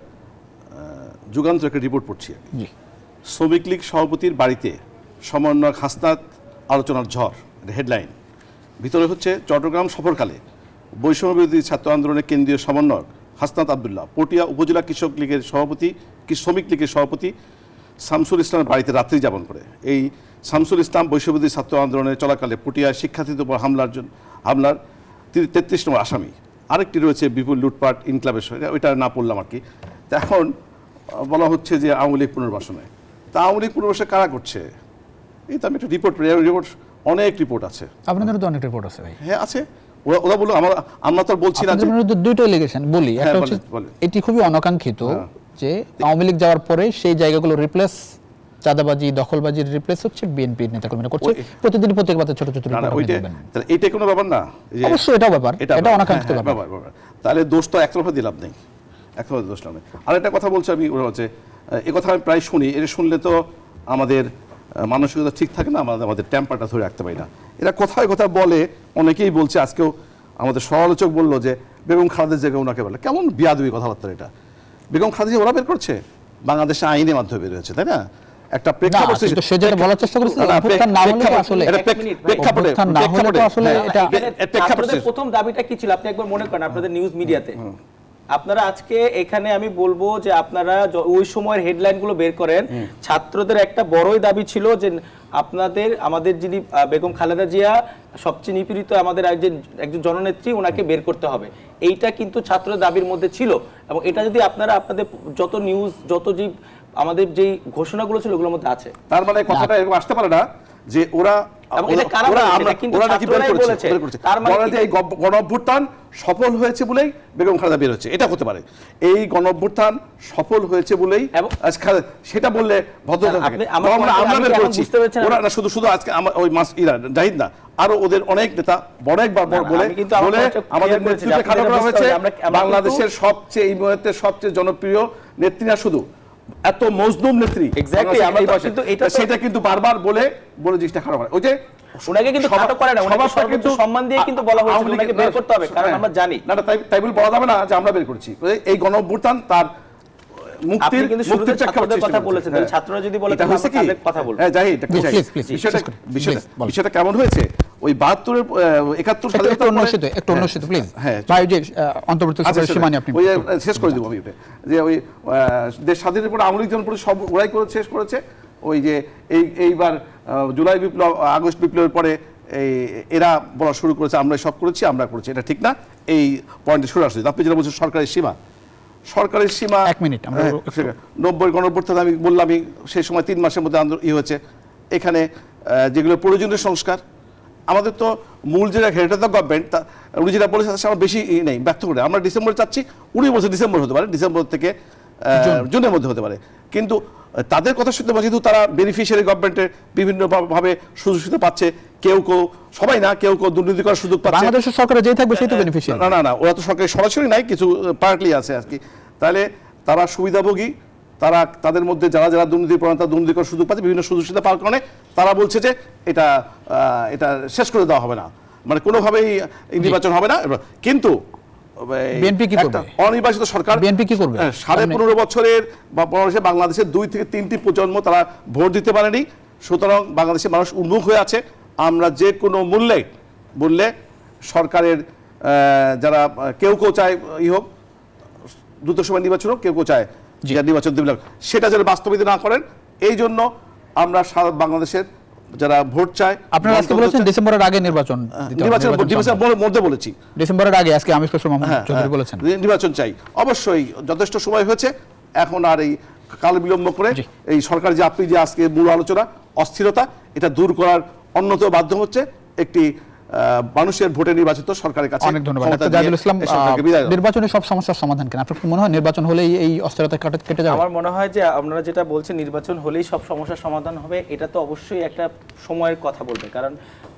যুগান্তর একটা রিপোর্ট পড়ছি আর কি। শ্রমিক লীগ সভাপতির বাড়িতে সমন্বয়ক হাসনাত আলোচনার ঝড়, হেডলাইন। ভিতরে হচ্ছে চট্টগ্রাম সফরকালে বৈষম্য বিরোধী ছাত্র আন্দোলনের কেন্দ্রীয় সমন্বয়ক হাসনাত আবদুল্লাহ পটিয়া উপজেলা কৃষক লীগের সভাপতি, শ্রমিক লীগের সভাপতি শামসুল ইসলামের বাড়িতে রাত্রি যাপন করে। এই শামসুল ইসলাম বৈষম্য বিরোধী ছাত্র আন্দোলনের চলাকালে পটিয়ায় শিক্ষার্থীদের উপর হামলার 33 নম্বর আসামি। আরেকটি রয়েছে বিপুল লুটপাট ইনক্লাবের সঙ্গে, ওইটা না পড়লাম আর কি। তো এখন বলা হচ্ছে যে আওয়ামী লীগ পুনর্বাসনে, তা আওয়ামী লীগ পুনর্বাসনে কারা করছে? এই তো আমি একটা রিপোর্ট, অনেক রিপোর্ট আছে। আপনাদের তো অনেক রিপোর্ট আছে ভাই। হ্যাঁ আছে, ওরা বলো, আমরা তো বলছি না যে দুটো এলিগেশন বলি। একটা হচ্ছে এটি খুবই অনাকাঙ্ক্ষিত যে আওয়ামী লীগ যাওয়ার পরে সেই জায়গাগুলো রিপ্লেস, চাঁদাবাজি দখলবাজির রিপ্লেস হচ্ছে বিএনপির নেতাকর্মীরা করছে প্রতিদিন প্রত্যেক বাতে ছোট ছোট রিপোর্ট। তাহলে এইটা কোনো ব্যাপার না? অবশ্যই এটাও ব্যাপার, এটা অনাকাঙ্ক্ষিত ব্যাপার। তাহলে দোষ তো একতরফা দিলাম নেই, একতরফা দোষ নেই। আরেকটা কথা বলছি আমি, ওরা হচ্ছে এই কথা আমি প্রায় শুনি, এটা শুনলে তো আমাদের মানসিকতা ঠিক থাকে না, আমাদের টেম্পারটা ধরে রাখতে পারি না। এরা কোথায় কথা বলে, অনেকেই বলছে, আজকেও আমাদের সমালোচক বললো যে বেগম খালেদা জিয়া ওনাকে বলে, কেমন বিয়াদবি কথাবার্তা এটা। বেগম খালেদা জিয়া ওরা বের করছে, বাংলাদেশে আইনের মাধ্যমে বের হয়েছে, তাই না? একটা প্রেক্ষাপট কিন্তু সে যেটা বলার চেষ্টা করেছে অভ্যুত্থান না হলে তো আসলে অভ্যুত্থান না হলে তো আসলে এটা আপনাদের প্রথম দাবিটা কি ছিল আপনি একবার মনে করেন আপনাদের নিউজ মিডিয়াতে আপনারা আজকে এখানে আমি বলবো যে আপনারা ওই সময়ের হেডলাইনগুলো বের করেন ছাত্রদের একটা বড়ই দাবি ছিল যে আমাদের যিনি বেগম খালেদা জিয়া সবচেয়ে নিপীড়িত আমাদের একজন জননেত্রী ওনাকে বের করতে হবে, এইটা কিন্তু ছাত্রদের দাবির মধ্যে ছিল। এবং এটা যদি আপনারা আপনাদের যত নিউজ যত যে আমাদের যেই ঘোষণাগুলো ছিল ওগুলোর মধ্যে আছে, তার মানে কথাটা এরকম আসতে পারে না যে ওরা গণঅভ্যুত্থান সফল হয়েছে বলেই বেগম খালেদা বের হচ্ছে, এটা হতে পারে। এই গণঅভ্যুত্থান সফল হয়েছে বলেই সেটা বললে ভদ্রতা থাকে। আমরা বের করছি ওরা না শুধু শুধু আজকে ওই জাহিদ না, আরো ওদের অনেক নেতা অনেকবার বলে আমাদের নেতৃত্বে খাটো করা হয়েছে। বাংলাদেশের সবচেয়ে এই মুহূর্তে সবচেয়ে জনপ্রিয় নেত্রী না শুধু এত মজলুম নেত্রী, সেটা কিন্তু বারবার বলে জিনিসটা খারাপ হয়। ওই যে ওনাকে কিন্তু খাটো করে না, ওনাকে সর্বোচ্চ সম্মান দিয়ে কিন্তু বলা হয়েছিল ওনাকে বের করতে হবে, কারণ আমরা জানি না তাই বলে বলা যাবে না যে আমরা বের করছি। এই গণঅভ্যুত্থান তার মুক্তির কথা বলেছেন, ছাত্ররা যদি বলে তাহলে কথা বলবো। হ্যাঁ জাহিদ, বিষয়টা কেমন হয়েছে ওই 72 71 সালে একটু অন্যসিত প্লিজ ভাই যে অন্তর্বর্তী সরকারের সীমানা আপনি ওই শেষ করে দিব আমি যে ওই দেশ স্বাধীনের পরে আওয়ামী লীগ জন পরে সব ওরাই করে শেষ করেছে। ওই যে এইবার জুলাই বিপ্লব আগস্ট বিপ্লবের পরে এরা বলা শুরু করেছে আমরা সব করেছি, আমরা করেছি, এটা ঠিক না। এই পয়েন্টে শুরু আসছে আপনি যেটা বলছেন সরকারের সীমা 1 মিনিট আমরা 90 গণঅভ্যুত্থান আমি বললামই সেই সময় 3 মাসের মধ্যে হয়েছে। এখানে যেগুলো প্রয়োজনীয় সংস্কার আমাদের তো মূল যেটা হেড অফ দ্য গভর্নমেন্ট উনি যেটা বলেছেন আমার বেশি নেই ব্যর্থ করে আমরা ডিসেম্বরে চাচ্ছি, উনি বলছেন ডিসেম্বর হতে পারে, ডিসেম্বর থেকে জুনের মধ্যে হতে পারে। কিন্তু তাদের কথা শুনতে পাচ্ছি যেহেতু তারা বেনিফিশিয়ারি গভর্নমেন্টের বিভিন্নভাবে সুযোগ সুবিধা পাচ্ছে, কেউ সবাই না, কেউ দুর্নীতি করার সুযোগ পাচ্ছে। বাংলাদেশের সরকারে যেই থাকবে সেই তো বেনিফিশিয়ারি না ওরা তো সরকারি সরাসরি নাই, কিছু পার্টলি আছে আর কি। তাহলে তারা সুবিধাভোগী, তাদের মধ্যে যারা যারা দুর্নীতি প্রবণতা দুর্নীতি করার সুযোগ পাচ্ছে বিভিন্ন সুযোগ সুবিধা পাওয়ার কারণে তারা বলছে যে এটা শেষ করে দেওয়া হবে না, মানে কোনোভাবেই নির্বাচন হবে না। কিন্তু বিএনপি কি করবে? অনির্বাচিত সরকার বিএনপি কি করবে? 15.5 বছরের বা বাংলাদেশের 2 থেকে 3টি প্রজন্ম তারা ভোট দিতে পারেনি। সুতরাং বাংলাদেশের মানুষ উন্মুখ হয়ে আছে। আমরা যে কোনো মূল্যে সরকারের যারা কেউ চায় হোক দ্রুত সময় নির্বাচন হোক, কেউ চায় নির্বাচন দেবে, সেটা যারা বাস্তবায়িত না করেন এই জন্য আমরা সারা বাংলাদেশের যারা ভোট চায় আপনারা আজকে বলেছেন ডিসেম্বরের আগে নির্বাচন মধ্যে বলেছি ডিসেম্বরের আগে আজকে আমির খসরু মাহমুদ চৌধুরী বলেছেন নির্বাচন চাই। অবশ্যই যথেষ্ট সময় হয়েছে, এখন আর এই কাল বিলম্ব করে এই সরকার যে আপনি যে আজকে মূল আলোচনা অস্থিরতা এটা দূর করার অন্যতম মাধ্যম হচ্ছে একটি মানুষের ভোটে নির্বাচিত সরকারের কাছে। অনেক ধন্যবাদ ডাক্তার জাহিদুল ইসলাম। নির্বাচনের সব সমস্যার সমাধান কেন আপনার কি মনে হয়? নির্বাচন হলেই এই অস্থিরতা কেটে যাবে? আমার মনে হয় যে আপনারা যেটা বলছেন নির্বাচন হলেই সব সমস্যার সমাধান হবে, এটা তো অবশ্যই একটা সময়ের কথা বলবে। কারণ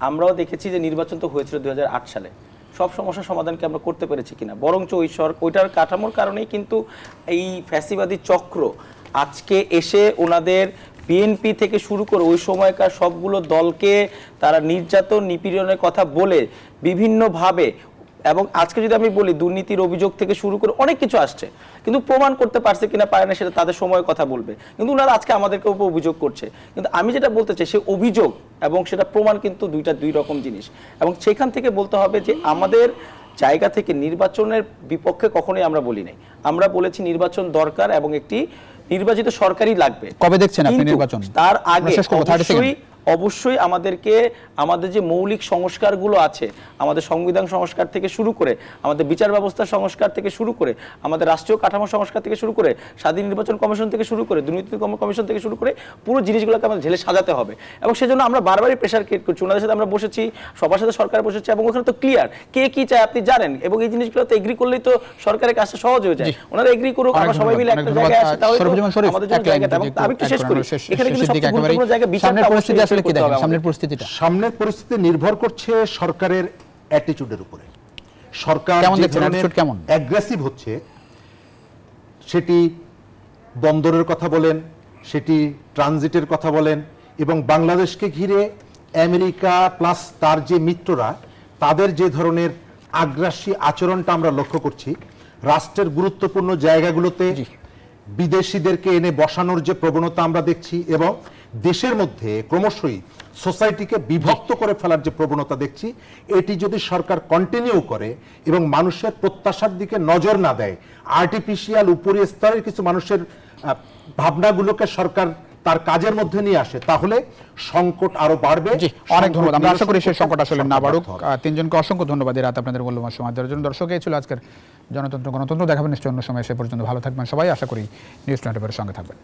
আমরাও দেখেছি যে নির্বাচন তো হয়েছিল 2008 সালে, সব সমস্যার সমাধানকে আমরা করতে পেরেছি কিনা, বরঞ্চ ওইটার কাঠামোর কারণেই কিন্তু এই ফ্যাসিবাদী চক্র আজকে এসে ওনাদের বিএনপি থেকে শুরু করে ওই সময়কার সবগুলো দলকে তারা নির্যাতন নিপীড়নের কথা বলে বিভিন্নভাবে, এবং আজকে যদি আমি বলি দুর্নীতির অভিযোগ থেকে শুরু করে অনেক কিছু আসছে, কিন্তু প্রমাণ করতে পারছে কিনা পারে না সেটা তাদের সময়ের কথা বলবে। কিন্তু ওনারা আজকে আমাদেরকে উপর অভিযোগ করছে, কিন্তু আমি যেটা বলতে চাই সে অভিযোগ এবং সেটা প্রমাণ কিন্তু দুই রকম জিনিস। এবং সেখান থেকে বলতে হবে যে আমাদের জায়গা থেকে নির্বাচনের বিপক্ষে কখনোই আমরা বলি নাই, আমরা বলেছি নির্বাচন দরকার এবং একটি নির্বাচিত সরকারই লাগবে। কবে দেখছেন আপনি নির্বাচন? তার আগে অবশ্যই আমাদেরকে আমাদের যে মৌলিক সংস্কারগুলো আছে, আমাদের সংবিধান সংস্কার থেকে শুরু করে আমাদের বিচার ব্যবস্থার সংস্কার থেকে শুরু করে আমাদের রাষ্ট্রীয় কাঠামো সংস্কার থেকে শুরু করে স্বাধীন নির্বাচন কমিশন থেকে শুরু করে দুর্নীতি কমিশন থেকে শুরু করে পুরো জিনিসগুলোকে আমাদের ঢেলে সাজাতে হবে। এবং সেজন্য আমরা বারবারই প্রেশার ক্রিয়েট করছি, ওনাদের সাথে আমরা বসেছি, সবার সাথে সরকার বসেছে, এবং ওখানে তো ক্লিয়ার কে কি চায় আপনি জানেন, এবং এই জিনিসগুলোতে এগ্রি করলেই তো সরকারের কাজটা সহজ হয়ে যায়। ওনারা এগ্রি করুক, আমরা সবাই মিলে একটা জায়গায় আসি, তাহলে আমাদের জন্য জায়গাটা। এবং আমি একটু শেষ করি, এখানে কিন্তু সবচেয়ে গুরুত্বপূর্ণ জায়গা বিচারটা অবশ্যই আসলে কি দেখেন সামনের পরিস্থিতি নির্ভর করছে সরকারের অ্যাটিটিউডের উপরে। সরকার কেমন অ্যাগ্রেসিভ হচ্ছে, সেটি বন্দরের কথা বলেন, সেটি ট্রানজিটের কথা বলেন, এবং বাংলাদেশকে ঘিরে আমেরিকা প্লাস তার যে মিত্ররা তাদের যে ধরনের আগ্রাসী আচরণটা আমরা লক্ষ্য করছি রাষ্ট্রের গুরুত্বপূর্ণ জায়গাগুলোতে, বিদেশিদেরকে এনে বসানোর যে প্রবণতা আমরা দেখছি এবং দেশের মধ্যে ক্রমশই সোসাইটিকে বিভক্ত করে ফেলার যে প্রবণতা দেখছি, এটি যদি সরকার কন্টিনিউ করে এবং মানুষের প্রত্যাশার দিকে নজর না দেয়, আর্টিফিশিয়াল উপরি স্তরের কিছু মানুষের ভাবনাগুলোকে সরকার তার কাজের মধ্যে নিয়ে আসে, তাহলে সংকট আরো বাড়বে। জি, অনেক ধন্যবাদ। আমরা আশা করি সেই সংকট আসলে না বাড়ুক। তিনজনকে অসংখ্য ধন্যবাদ এই রাত আপনাদের মূল্যবান সময় দেওয়ার জন্য। দর্শক, এই ছিল আজকের জনতন্ত্র গণতন্ত্র। দেখাবেন নিশ্চয় অন্য সময়। সে পর্যন্ত ভালো থাকবেন সবাই। আশা করি নিউজ 24 সঙ্গে থাকবেন।